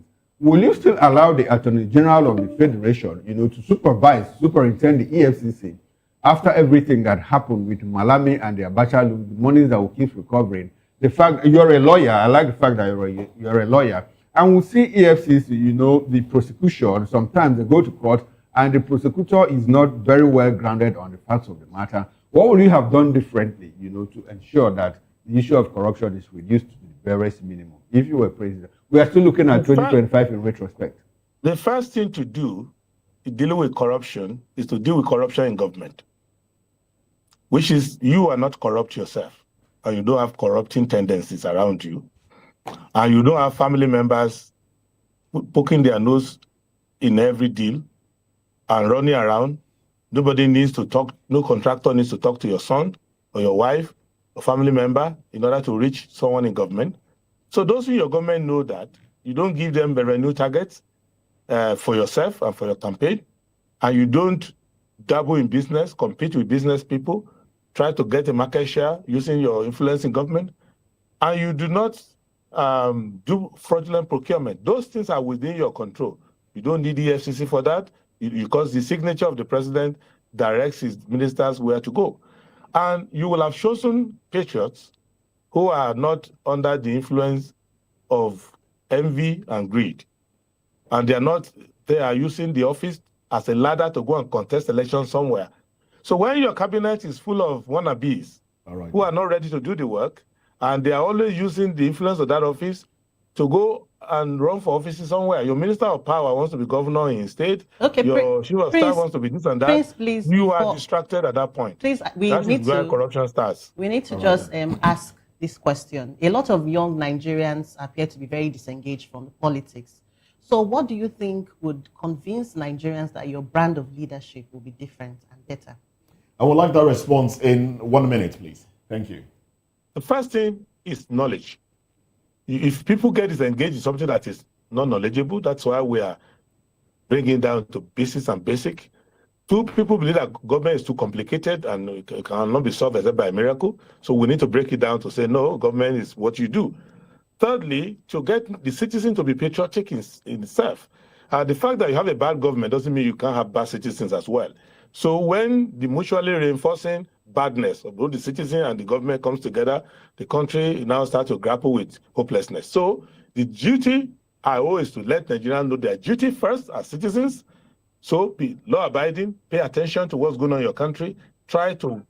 Will you still allow the Attorney General of the Federation, to superintend the EFCC after everything that happened with Malami and the Abacha, the monies that we keep recovering, the fact you're a lawyer, I like the fact that you're a lawyer, and we see EFCC, you know, the prosecution, sometimes they go to court and the prosecutor is not very well grounded on the facts of the matter. What would you have done differently, you know, to ensure that the issue of corruption is reduced to the barest minimum if you were president? We are still looking at 2025 in retrospect. The first thing to do in dealing with corruption is to deal with corruption in government, which is you are not corrupt yourself, and you don't have corrupting tendencies around you, and you don't have family members poking their nose in every deal and running around. Nobody needs to talk, no contractor needs to talk to your son or your wife or family member in order to reach someone in government. So those in your government know that you don't give them the revenue targets for yourself and for your campaign, and you don't dabble in business, compete with business people, try to get a market share using your influence in government, and you do not do fraudulent procurement. Those things are within your control. You don't need the FCC for that, because the signature of the president directs his ministers where to go. And you will have chosen patriots who are not under the influence of envy and greed. And they are using the office as a ladder to go and contest elections somewhere. So when your cabinet is full of wannabes who are not ready to do the work, and they are always using the influence of that office to go and run for offices somewhere. Your minister of power wants to be governor in his state. Okay, your chief of staff wants to be this and that. Please, you are distracted at that point. Please, that is where corruption starts. We need to just ask this question. A lot of young Nigerians appear to be very disengaged from politics. So what do you think would convince Nigerians that your brand of leadership will be different and better? I would like that response in 1 minute, please. Thank you. The first thing is knowledge. If people get disengaged in something that is not knowledgeable, that's why we are bringing down to basics and basic. Two, people believe that government is too complicated and it cannot be solved except by a miracle. So we need to break it down to say, no, government is what you do. Thirdly, to get the citizen to be patriotic in itself. The fact that you have a bad government doesn't mean you can't have bad citizens as well. So when the mutually reinforcing badness of both the citizen and the government comes together, the country now starts to grapple with hopelessness. So the duty I owe is to let Nigerians know their duty first as citizens. So be law-abiding, pay attention to what's going on in your country, try to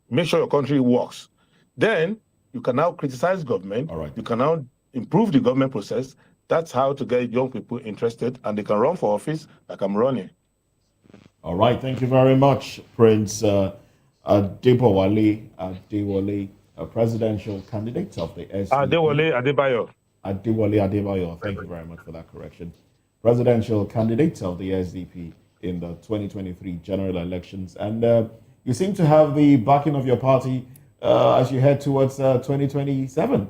make sure your country works. Then you can now criticize government, you can now improve the government process. That's how to get young people interested, and they can run for office like I'm running. All right, thank you very much, Prince Adewale, a presidential candidate of the SDP. Adewale Adebayo, thank you very much for that correction. Presidential candidate of the SDP in the 2023 general elections. And you seem to have the backing of your party as you head towards 2027,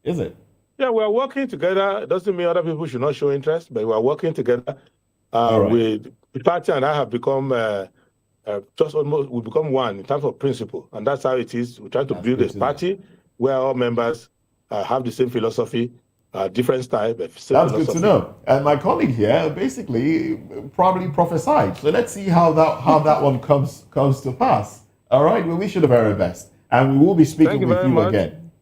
is it? Yeah, we are working together. It doesn't mean other people should not show interest, but we are working together. With the party and I have become we become one in terms of principle, and that's how it is. We try to build a party where all members have the same philosophy, different style, but same That's philosophy. good to know. And my colleague here basically probably prophesied. So let's see how that one comes to pass. All right, we wish you the very best, and we will be speaking with you again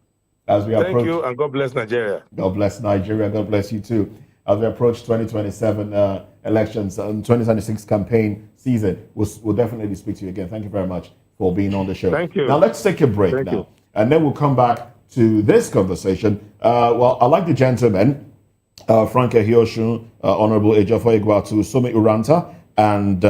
as we approach. Thank you, and God bless Nigeria. God bless Nigeria. God bless you too. As we approach 2027 elections and 2026 campaign season, we'll definitely speak to you again. Thank you very much for being on the show. Thank you. Now let's take a break and then we'll come back to this conversation. Well, I like the gentlemen, Frank Ehioshun, Honorable Ejiofor Igwatu, Sumi Uranta, and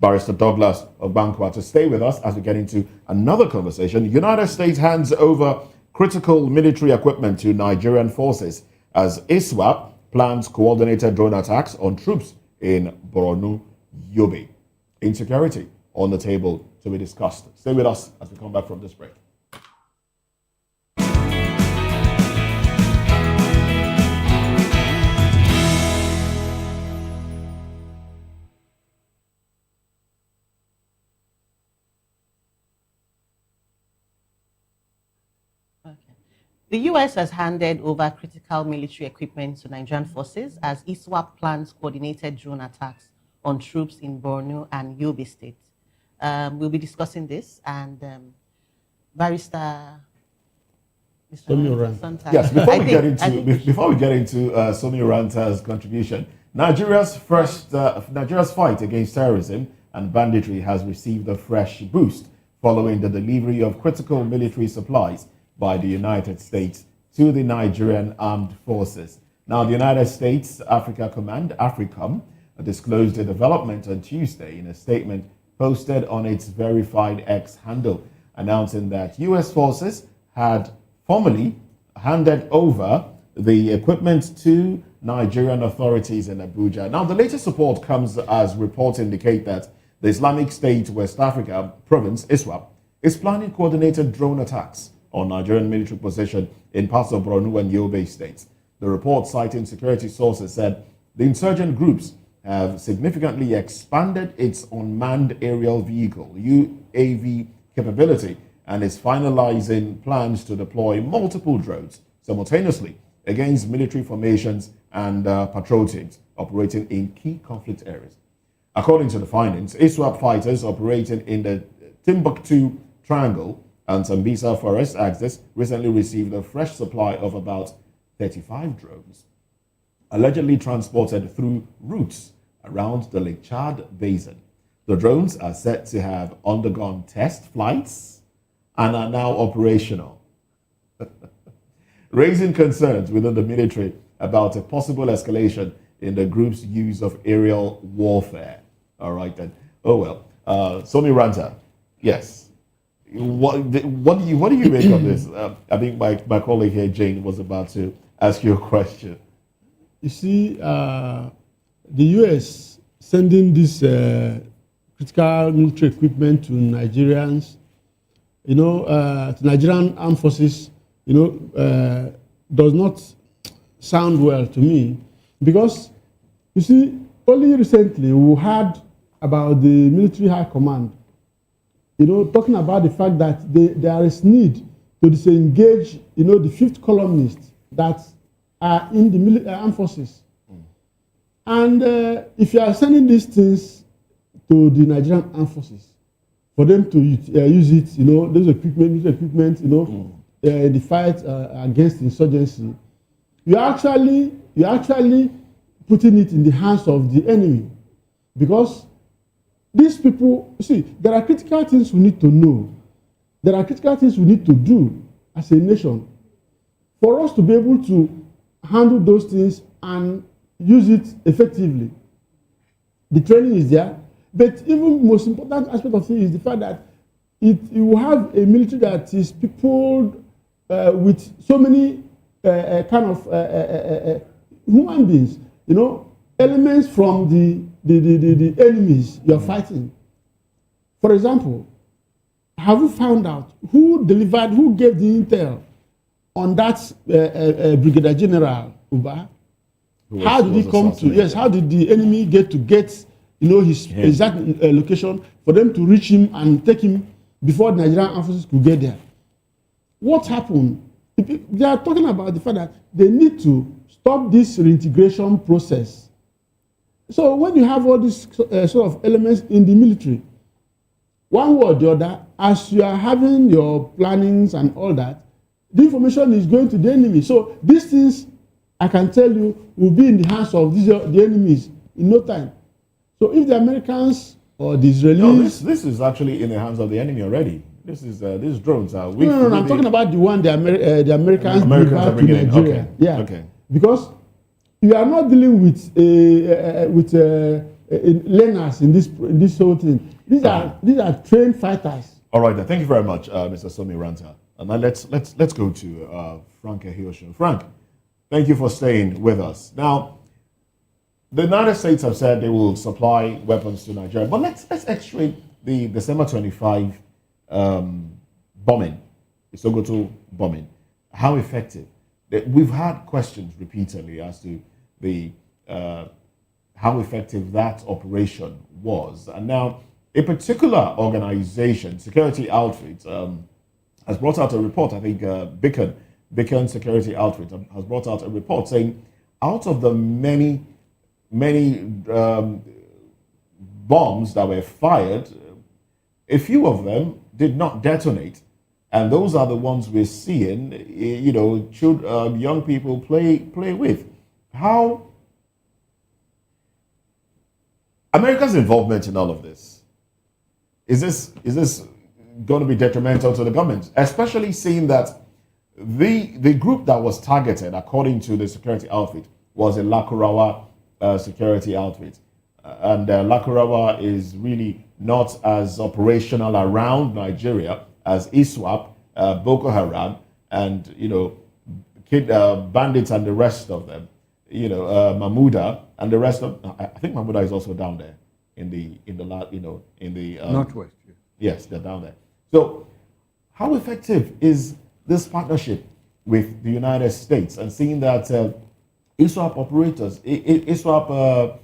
Barrister Douglas Obankwa to stay with us as we get into another conversation. United States hands over critical military equipment to Nigerian forces as ISWAP plans coordinated drone attacks on troops in Borno, Yobe. Insecurity on the table to be discussed. Stay with us as we come back from this break. The U.S. has handed over critical military equipment to Nigerian forces as ISWAP plans coordinated drone attacks on troops in Borno and Yobe states. We'll be discussing this, and Barrister Mr. Yes, before we get into into Somi Ranta's contribution, Nigeria's fight against terrorism and banditry has received a fresh boost following the delivery of critical military supplies by the United States to the Nigerian Armed Forces. Now, the United States Africa Command, AFRICOM, disclosed the development on Tuesday in a statement posted on its verified X handle, announcing that U.S. forces had formally handed over the equipment to Nigerian authorities in Abuja. Now, the latest report comes as reports indicate that the Islamic State West Africa province, ISWAP, is planning coordinated drone attacks on Nigerian military position in parts of Borno and Yobe states. The report, citing security sources, said the insurgent groups have significantly expanded its unmanned aerial vehicle, UAV, capability and is finalizing plans to deploy multiple drones simultaneously against military formations and patrol teams operating in key conflict areas. According to the findings, ISWAP fighters operating in the Timbuktu Triangle and Sambisa Forest axis recently received a fresh supply of about 35 drones, allegedly transported through routes around the Lake Chad Basin. The drones are said to have undergone test flights and are now operational, raising concerns within the military about a possible escalation in the group's use of aerial warfare. All right then. Oh well. Somi Ranta, yes. What do you make of this? I think my colleague here, Jane, was about to ask you a question. You see, the U.S. sending this critical military equipment to Nigerians, to Nigerian armed forces, does not sound well to me, because you see, only recently we heard about the military high command, talking about the fact that there is need to disengage, the fifth columnists that are in the armed forces. And if you are sending these things to the Nigerian armed forces, for them to use it, those military equipment, the fight against insurgency, you're actually putting it in the hands of the enemy. Because these people, see, there are critical things we need to know. There are critical things we need to do as a nation for us to be able to handle those things and use it effectively. The training is there, but even most important aspect of it is the fact that you will have a military that is peopled with so many kind of human beings, elements from the enemies you are fighting. For example, have you found out who gave the intel on that Brigadier General Uba? How did he come to? Yes, how did the enemy get his exact location for them to reach him and take him before the Nigerian armed forces could get there? What happened? They are talking about the fact that they need to stop this reintegration process. So when you have all these sort of elements in the military, one way or the other, as you are having your plannings and all that, the information is going to the enemy. So these things, I can tell you, will be in the hands of the enemies in no time. So if the Americans or the Israelis... No, this is actually in the hands of the enemy already. These drones are... No, I'm talking about the one the Americans are bringing in Nigeria. Okay. Yeah. Okay. Because you are not dealing with learners in this whole thing. These are trained fighters. All right, then. Thank you very much, Mr. Somi Ranta. And now let's go to Frank Ehiosho. Frank, thank you for staying with us. Now, the United States have said they will supply weapons to Nigeria, but let's x-ray the December 25 bombing, the Sokoto bombing. How effective? We've had questions repeatedly as to how effective that operation was, and now a particular organization, security outfit, has brought out a report. I think Beacon Security Outfit has brought out a report saying out of the many bombs that were fired, a few of them did not detonate. And those are the ones we're seeing, young people play with. How America's involvement in all of this, is this going to be detrimental to the government? Especially seeing that the group that was targeted, according to the security outfit, was a Lakurawa security outfit. And Lakurawa is really not as operational around Nigeria as ISWAP, Boko Haram, and bandits and the rest of them. Mahmuda and the rest of. I think Mahmuda is also down there in the Northwest. Yes, they're down there. So, how effective is this partnership with the United States? And seeing that ISWAP operators, ISWAP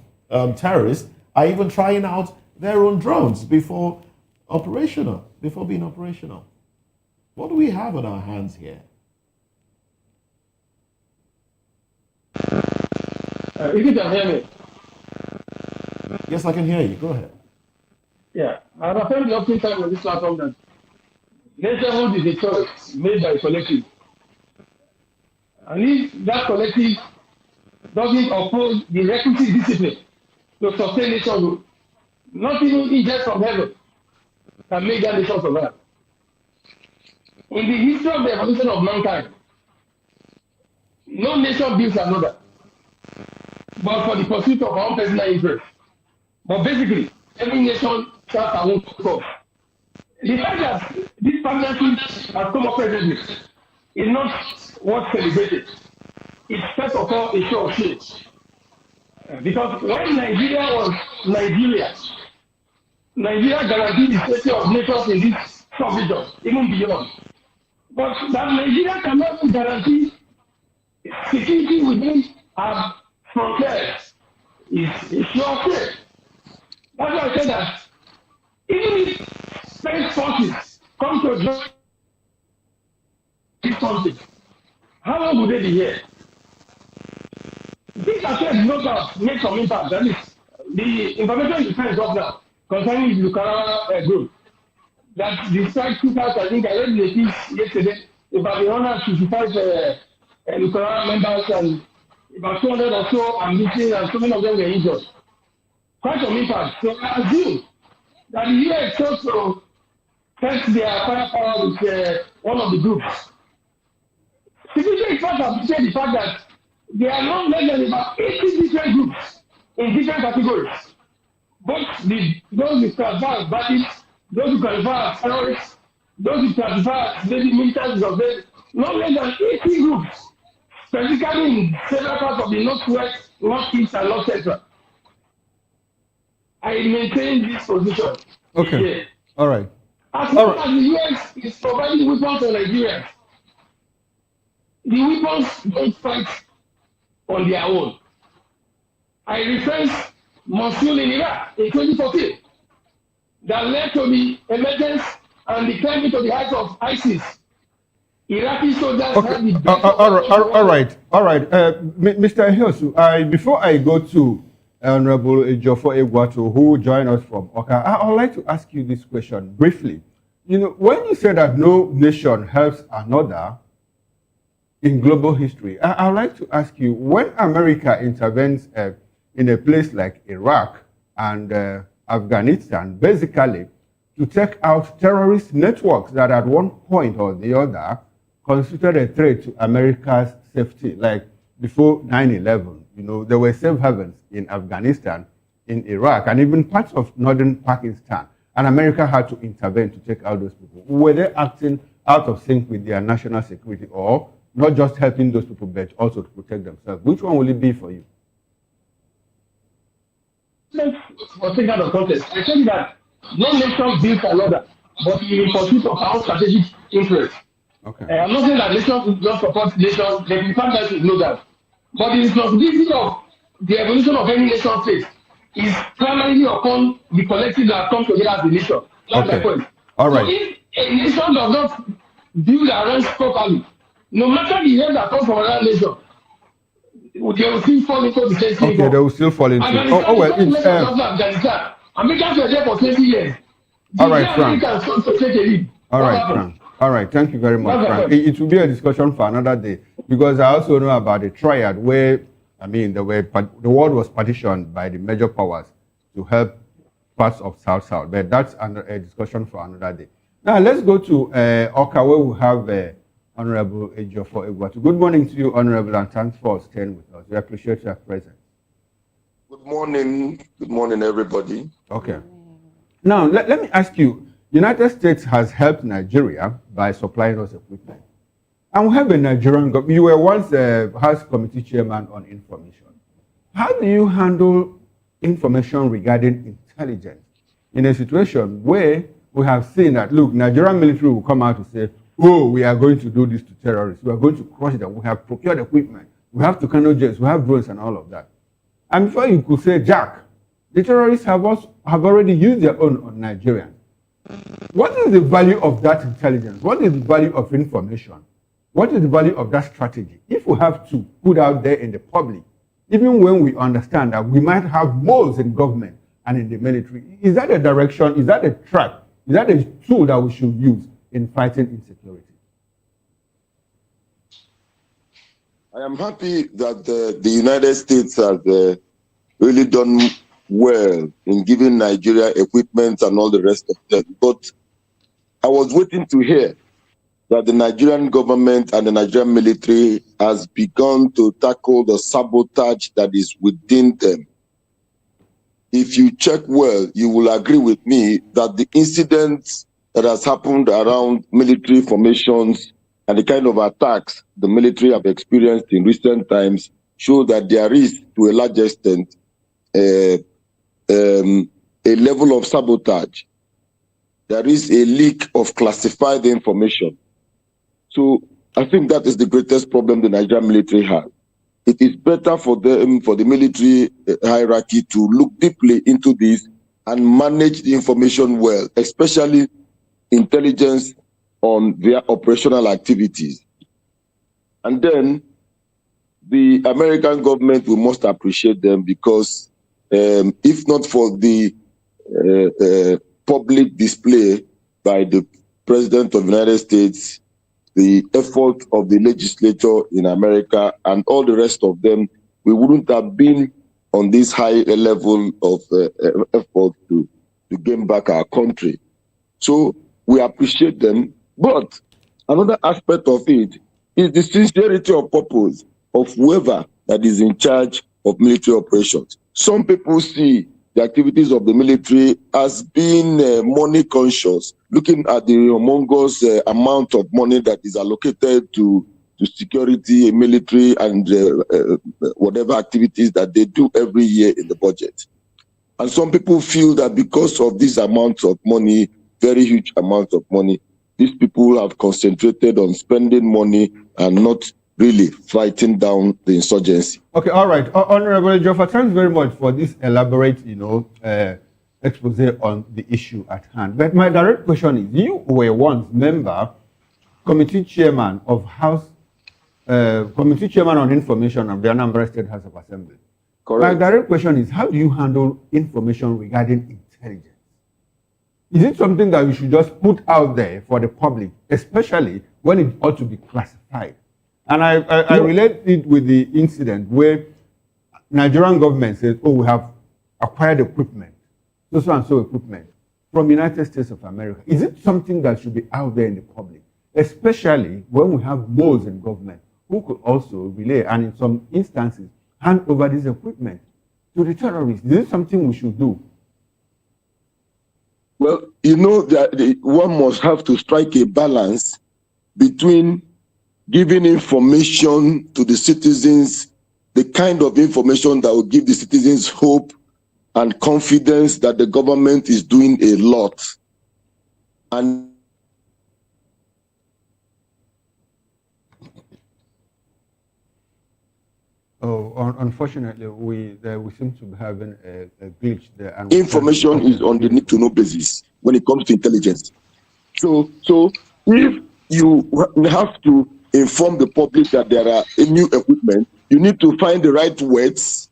terrorists are even trying out their own drones before being operational. What do we have on our hands here? If you can hear me. Yes, I can hear you. Go ahead. Yeah, I have heard the often time on this platform that nationhood is a choice made by a collective. And if that collective doesn't uphold the requisite discipline to sustain nationhood, not even angels from heaven can make that nation survive. In the history of the evolution of mankind, no nation builds another, but for the pursuit of our own personal interest. But basically, every nation serves our own purpose. The fact that this partnership has come up presently is not worth celebrating. It's first of all a show of shame. Because when Nigeria was Nigeria, Nigeria guaranteed the safety of nations in this sub-region, even beyond. But that Nigeria cannot guarantee security within our frontiers is sure shame. That's why I said that even if space forces come to join this country, how long will they be here? This affair did not make some impact. That is, the information is kind of now concerning the Lukara group. That the strike took out, I think I read the piece yesterday, about the 155 Lukara members and about 200 or so are missing and so many of them were injured. Quite some impact. So I assume that the US chose to test their firepower with one of the groups. Security experts have said the fact that there are not less than about 80 different groups in different categories. Both those who classify as bandits, those who classify as terrorists, those who classify as maybe militants of them, not less than 80 groups, specifically in several parts of the northwest, northeast, and north central. I maintain this position. Okay. Yeah. All right. As long as the US is providing weapons to Nigeria, the weapons don't fight on their own. I reference Mosul in Iraq in 2014 that led to the emergence and the climbing to the heights of ISIS. Iraqi soldiers had the all right. Mr. Hiosu, before I go to Honorable Ejiofor Egwatu, who joined us from Oka, I would like to ask you this question briefly. When you say that no nation helps another in global history, I would like to ask you, when America intervenes in a place like Iraq and Afghanistan, basically to take out terrorist networks that at one point or the other constituted a threat to America's safety, like before 9/11, there were safe havens in Afghanistan, in Iraq, and even parts of northern Pakistan. And America had to intervene to take out those people. Were they acting out of sync with their national security, or not just helping those people, but also to protect themselves? Which one will it be for you? For taking out of context, I think that no nation builds another, but in pursuit of our strategic interest. Okay. I'm not saying that nations will not support nations, but in fact that you know that. But the responsibility of the evolution of any nation state is primarily upon the collective that come together as a nation. That's my point. All right. So if a nation does not build their ranks properly, no matter the help that comes from another nation, they will still fall into the same thing. Okay, they will still fall into. Afghanistan, Americans were there for 20 years. All right, Frank. All right, Frank. All right, thank you very much, Frank. It will be a discussion for another day because I also know about the triad where, I mean, the world was partitioned by the major powers to help parts of South, but that's a discussion for another day. Now, let's go to Oka, where we have Honorable Ejiofor Egwatu. Good morning to you, Honorable, and thanks for staying with us. We appreciate your presence. Good morning. Good morning, everybody. Okay. Now, let me ask you, United States has helped Nigeria by supplying us equipment. And we have a Nigerian government. You were once a House Committee Chairman on Information. How do you handle information regarding intelligence in a situation where we have seen that, look, Nigerian military will come out to say, oh, we are going to do this to terrorists. We are going to crush them. We have procured equipment. We have Tucano jets. We have drones and all of that. And before you could say, Jack, the terrorists have already used their own on Nigerians. What is the value of that intelligence? What is the value of information? What is the value of that strategy? If we have to put out there in the public, even when we understand that we might have moles in government and in the military, is that a direction? Is that a track? Is that a tool that we should use in fighting insecurity? I am happy that the United States has really done well in giving Nigeria equipment and all the rest of them. But I was waiting to hear that the Nigerian government and the Nigerian military has begun to tackle the sabotage that is within them. If you check well, you will agree with me that the incidents that has happened around military formations and the kind of attacks the military have experienced in recent times show that there is, to a large extent, a level of sabotage. There is a leak of classified information. So I think that is the greatest problem the Nigerian military has. It is better for them, for the military hierarchy, to look deeply into this and manage the information well, especially intelligence on their operational activities. And then the American government, we must appreciate them because if not for the public display by the President of the United States, the effort of the legislature in America and all the rest of them, we wouldn't have been on this high level of effort to gain back our country. So we appreciate them. But another aspect of it is the sincerity of purpose of whoever that is in charge of military operations. Some people see the activities of the military as being money conscious, looking at the humongous amount of money that is allocated to security, military, and whatever activities that they do every year in the budget. And some people feel that because of these amounts of money, very huge amounts of money, these people have concentrated on spending money and not really fighting down the insurgency. Okay, all right. Honorable Ejiofor, thanks very much for this elaborate, expose on the issue at hand. But my direct question is, you were once committee chairman on information of the Anambra State House of Assembly. Correct. My direct question is, how do you handle information regarding intelligence? Is it something that we should just put out there for the public, especially when it ought to be classified? And I relate it with the incident where Nigerian government says, oh, we have acquired equipment, so and so equipment from United States of America. Is it something that should be out there in the public, especially when we have those in government who could also relay and in some instances hand over this equipment to the terrorists? Is it something we should do? Well, that one must have to strike a balance between giving information to the citizens, the kind of information that will give the citizens hope and confidence that the government is doing a lot. And unfortunately, we seem to be having a glitch there. And information is on the need-to-know basis when it comes to intelligence. So if you have to inform the public that there are new equipment, you need to find the right words,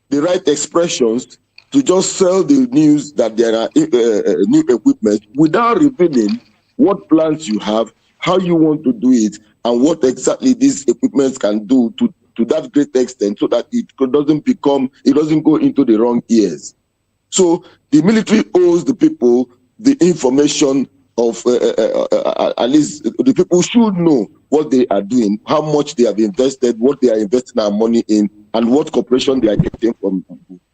the right expressions, to just sell the news that there are new equipment without revealing what plans you have, how you want to do it, and what exactly these equipments can do to that great extent, so that it doesn't go into the wrong ears. So the military owes the people the information of at least the people should know what they are doing, how much they have invested, what they are investing their money in, and what cooperation they are getting from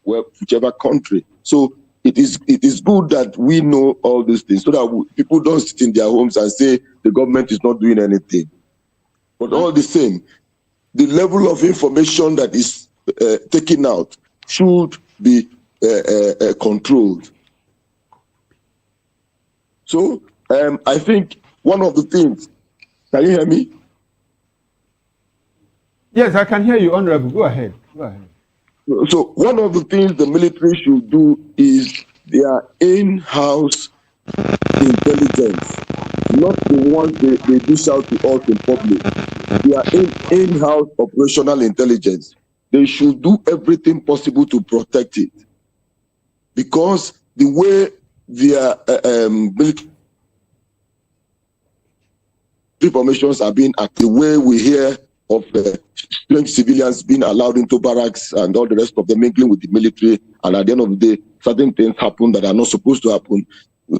whichever country. So it is good that we know all these things, so that people don't sit in their homes and say the government is not doing anything. But all the same, the level of information that is taken out should be controlled. So I think one of the things, can you hear me? Yes, I can hear you, Honorable. Go ahead. So one of the things the military should do is their in-house intelligence, not the ones they dish out to us in public. Their in-house operational intelligence. They should do everything possible to protect it, because the way their military formations are being acted, the way we hear of strange civilians being allowed into barracks and all the rest of them mingling with the military, and at the end of the day, certain things happen that are not supposed to happen.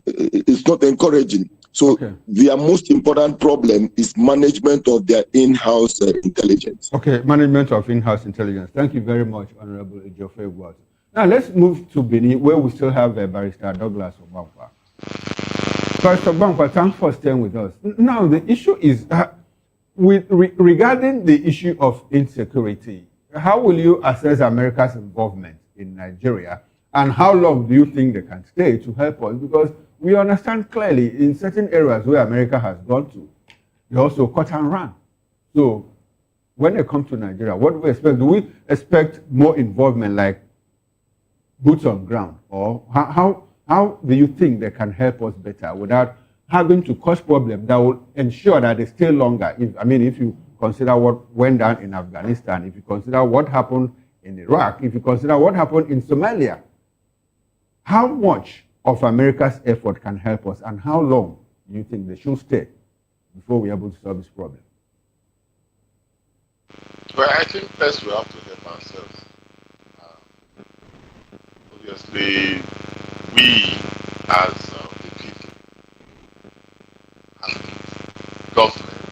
It's not encouraging. So their most important problem is management of their in-house intelligence. Okay, management of in-house intelligence. Thank you very much, Honorable Ejiofor. Now let's move to Benin, where we still have Barrister Douglas Obankwa. Barrister Obankwa, thanks for staying with us. Now the issue is, regarding the issue of insecurity, how will you assess America's involvement in Nigeria, and how long do you think they can stay to help us? Because we understand clearly in certain areas where America has gone to, they also cut and run. So when they come to Nigeria, what do we expect? Do we expect more involvement, like boots on ground? Or how do you think they can help us better without having to cause problems that will ensure that they stay longer? If you consider what went down in Afghanistan, if you consider what happened in Iraq, if you consider what happened in Somalia, how much of America's effort can help us, and how long do you think they should stay before we're able to solve this problem? Well, I think first we have to help ourselves. Obviously, we as the people and government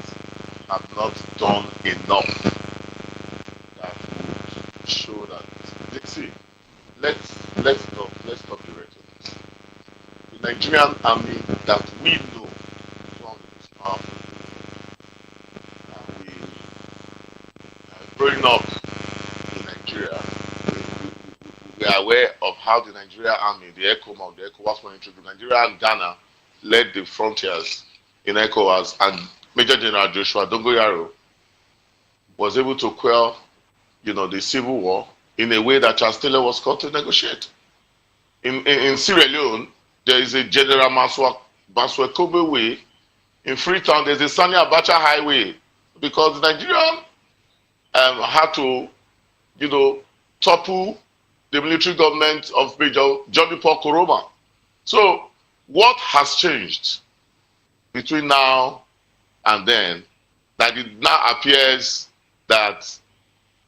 have not done enough that would show that. See, let's stop the rhetoric. The Nigerian army that we know is one of the most powerful. Growing up in Nigeria, we are aware of how the Nigerian army, the ECOWAS monitoring group, Nigeria and Ghana led the frontiers in ECOWAS, and Major General Joshua Dongoyaro was able to quell, the civil war in a way that Charles Taylor was called to negotiate. In Sierra Leone, there is a General Maswekobe Way. In Freetown, there's a Sani Abacha Highway, because the Nigerian had to, topple the military government of Major Johnny Paul Koroma. So what has changed between now and then, that it now appears that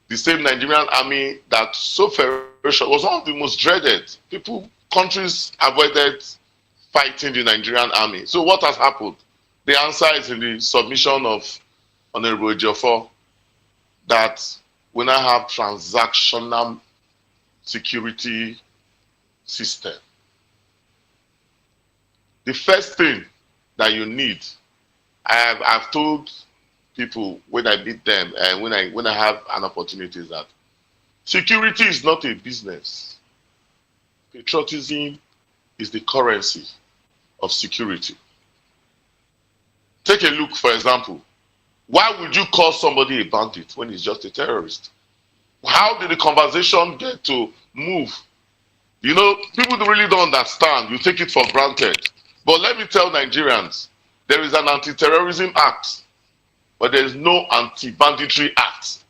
the same Nigerian army that so ferocious was one of the most dreaded. Countries avoided fighting the Nigerian army. So what has happened? The answer is in the submission of Honorable Ejiofor, that we now have transactional security system. The first thing that you need, I've told people when I meet them and when I have an opportunity, is that security is not a business. Patriotism is the currency of security. Take a look, for example. Why would you call somebody a bandit when he's just a terrorist? How did the conversation get to move? People really don't understand. You take it for granted. But let me tell Nigerians, there is an anti-terrorism act, but there is no anti-banditry act.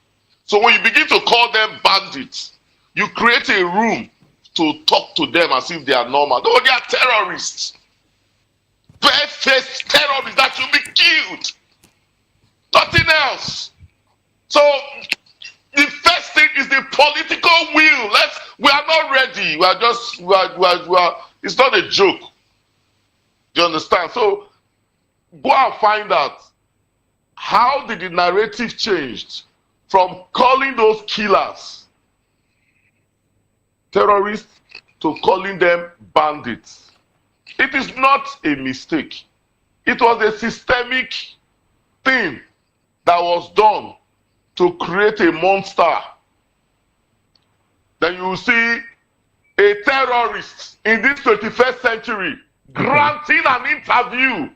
So when you begin to call them bandits, you create a room to talk to them as if they are normal. No, they are terrorists. Bare-faced terrorists that should be killed. Nothing else. So the first thing is the political will. We are not ready. It's not a joke. Do you understand? So go and find out how did the narrative changed from calling those killers terrorists to calling them bandits. It is not a mistake. It was a systemic thing that was done to create a monster. Then you see a terrorist in this 21st century granting an interview.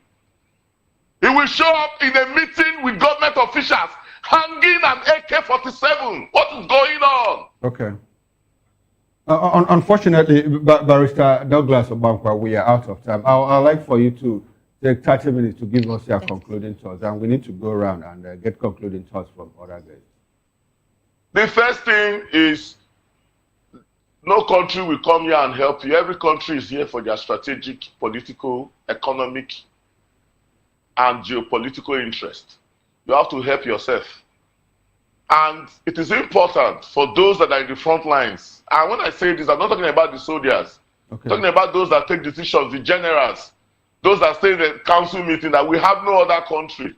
He will show up in a meeting with government officials hanging an AK-47. What is going on? Okay. Unfortunately, Barrister Douglas Obankwa, we are out of time. I'd like for you to take 30 minutes to give us your concluding thoughts, and we need to go around and get concluding thoughts from other guys. The first thing is, no country will come here and help you. Every country is here for their strategic, political, economic, and geopolitical interest. You have to help yourself. And it is important for those that are in the front lines. And when I say this, I'm not talking about the soldiers. Okay. I'm talking about those that take decisions, the generals, those that stay in the council meeting, that we have no other country.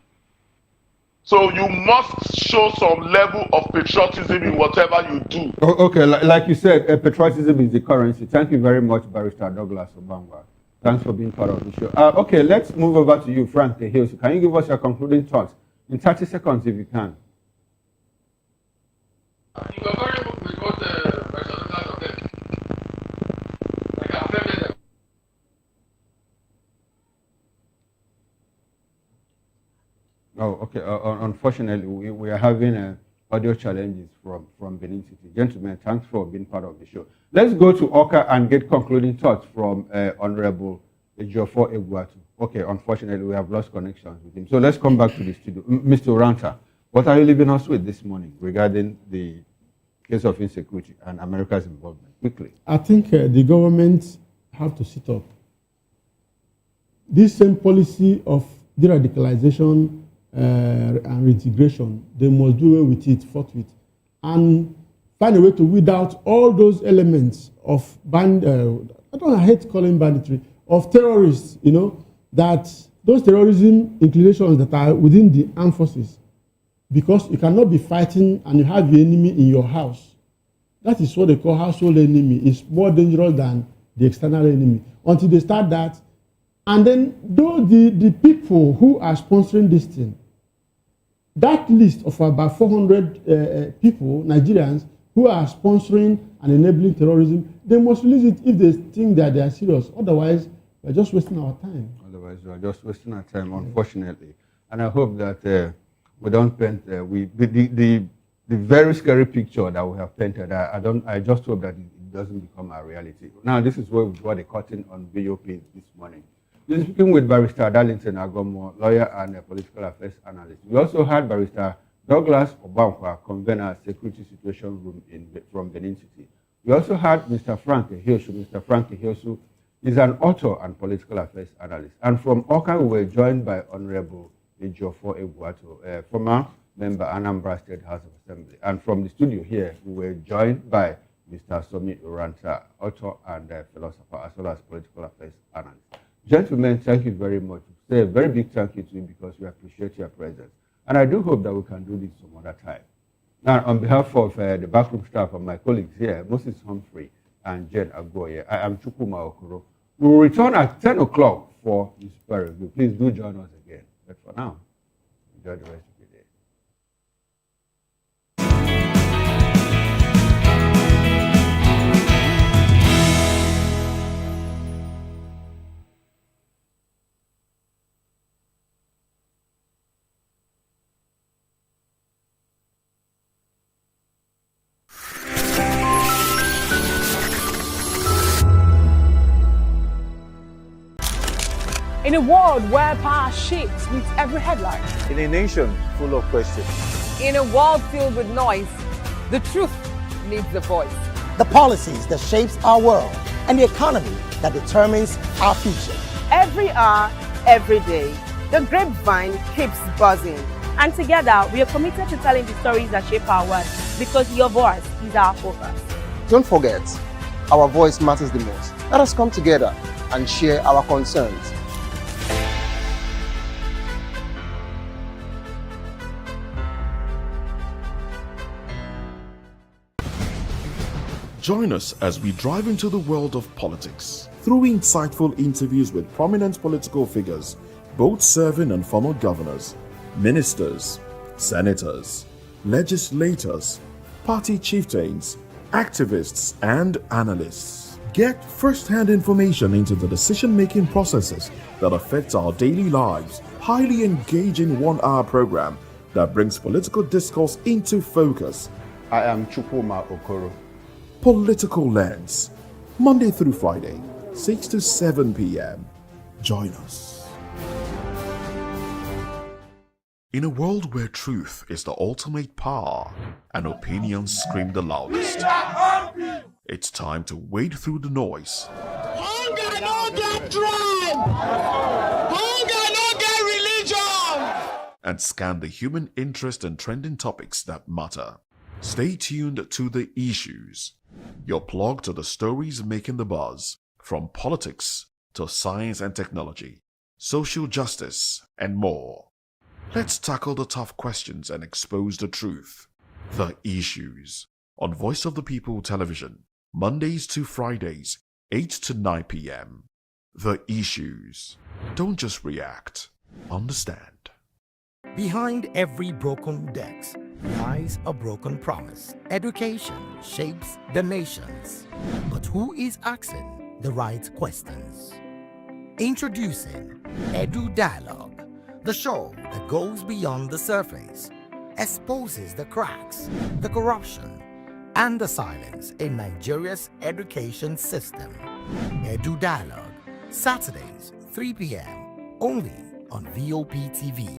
So you must show some level of patriotism in whatever you do. Okay, like you said, patriotism is the currency. Thank you very much, Barrister Douglas Obankwa. Thanks for being part of the show. Okay, let's move over to you, Frank Hills. Can you give us your concluding thoughts in 30 seconds if you can? You were very good with what Barrister Douglas said. Like I offended them. Oh, okay. Unfortunately, we are having audio challenges from Benin City. Gentlemen, thanks for being part of the show. Let's go to Oka and get concluding thoughts from Honorable Ejiofor Egwuatu. Okay, unfortunately, we have lost connections with him. So let's come back to the studio. Mr. Oranta, what are you leaving us with this morning regarding the case of insecurity and America's involvement? Quickly. I think the government have to sit up. This same policy of de-radicalization and reintegration, they must do away with it forthwith and find a way to weed out all those elements of I hate calling banditry, of terrorists, that those terrorism inclinations that are within the armed forces, because you cannot be fighting and you have the enemy in your house. That is what they call household enemy. It's more dangerous than the external enemy. Until they start that, and then the people who are sponsoring this thing, that list of about 400 people, Nigerians, who are sponsoring and enabling terrorism, they must release it if they think that they are serious. Otherwise, we're just wasting our time. Otherwise, we're just wasting our time, unfortunately. And I hope that we don't paint the very scary picture that we have painted. I just hope that it doesn't become a reality. Now, this is where we draw the curtain on VOP this morning. We're speaking with Barrister Darlington Agomo, lawyer and a political affairs analyst. We also had Barrister Douglas Obankwa, convener, Security Situation Room from Benin City. We also had Mr. Frank Ehiosu. Mr. Frank Ehiosu is an author and political affairs analyst. And from Oka, we were joined by Honorable Ejiofor Egwuatu, former member Anambra State House of Assembly. And from the studio here, we were joined by Mr. Somi Uranta, author and philosopher, as well as political affairs analyst. Gentlemen, thank you very much. Say a very big thank you to you because we appreciate your presence. And I do hope that we can do this some other time. Now, on behalf of the backroom staff and my colleagues here, Moses Humphrey and Jen Agoye, I am Chukwuma Okoro. We will return at 10 o'clock for Newspaper Review. Please do join us again. But for now, enjoy the rest of your day. In a world where power shifts with every headline. In a nation full of questions. In a world filled with noise, the truth needs a voice. the policies that shapes our world, and the economy that determines our future. Every hour, every day, the grapevine keeps buzzing. And together, we are committed to telling the stories that shape our world, because your voice is our focus. Don't forget, our voice matters the most. Let us come together and share our concerns. Join us as we drive into the world of politics through insightful interviews with prominent political figures, both serving and former governors, ministers, senators, legislators, party chieftains, activists, and analysts. Get first-hand information into the decision-making processes that affect our daily lives. Highly engaging one-hour program that brings political discourse into focus. I am Chukwuma Okoro. Political Lens, Monday through Friday, 6 to 7 p.m. Join us. In a world where truth is the ultimate power and opinions scream the loudest, it's time to wade through the noise. Hunger no get tribe! Hunger no get religion! And scan the human interest and trending topics that matter. Stay tuned to The Issues, your plug to the stories making the buzz, from politics to science and technology, social justice, and more. Let's tackle the tough questions and expose the truth. The Issues, on Voice of the People Television, Mondays to Fridays, 8 to 9 p.m. The Issues. Don't just react, understand. Behind every broken desk lies a broken promise. Education shapes the nations. But who is asking the right questions? Introducing Edu Dialogue, the show that goes beyond the surface, exposes the cracks, the corruption, and the silence in Nigeria's education system. Edu Dialogue, Saturdays, 3 p.m., only on VOP TV.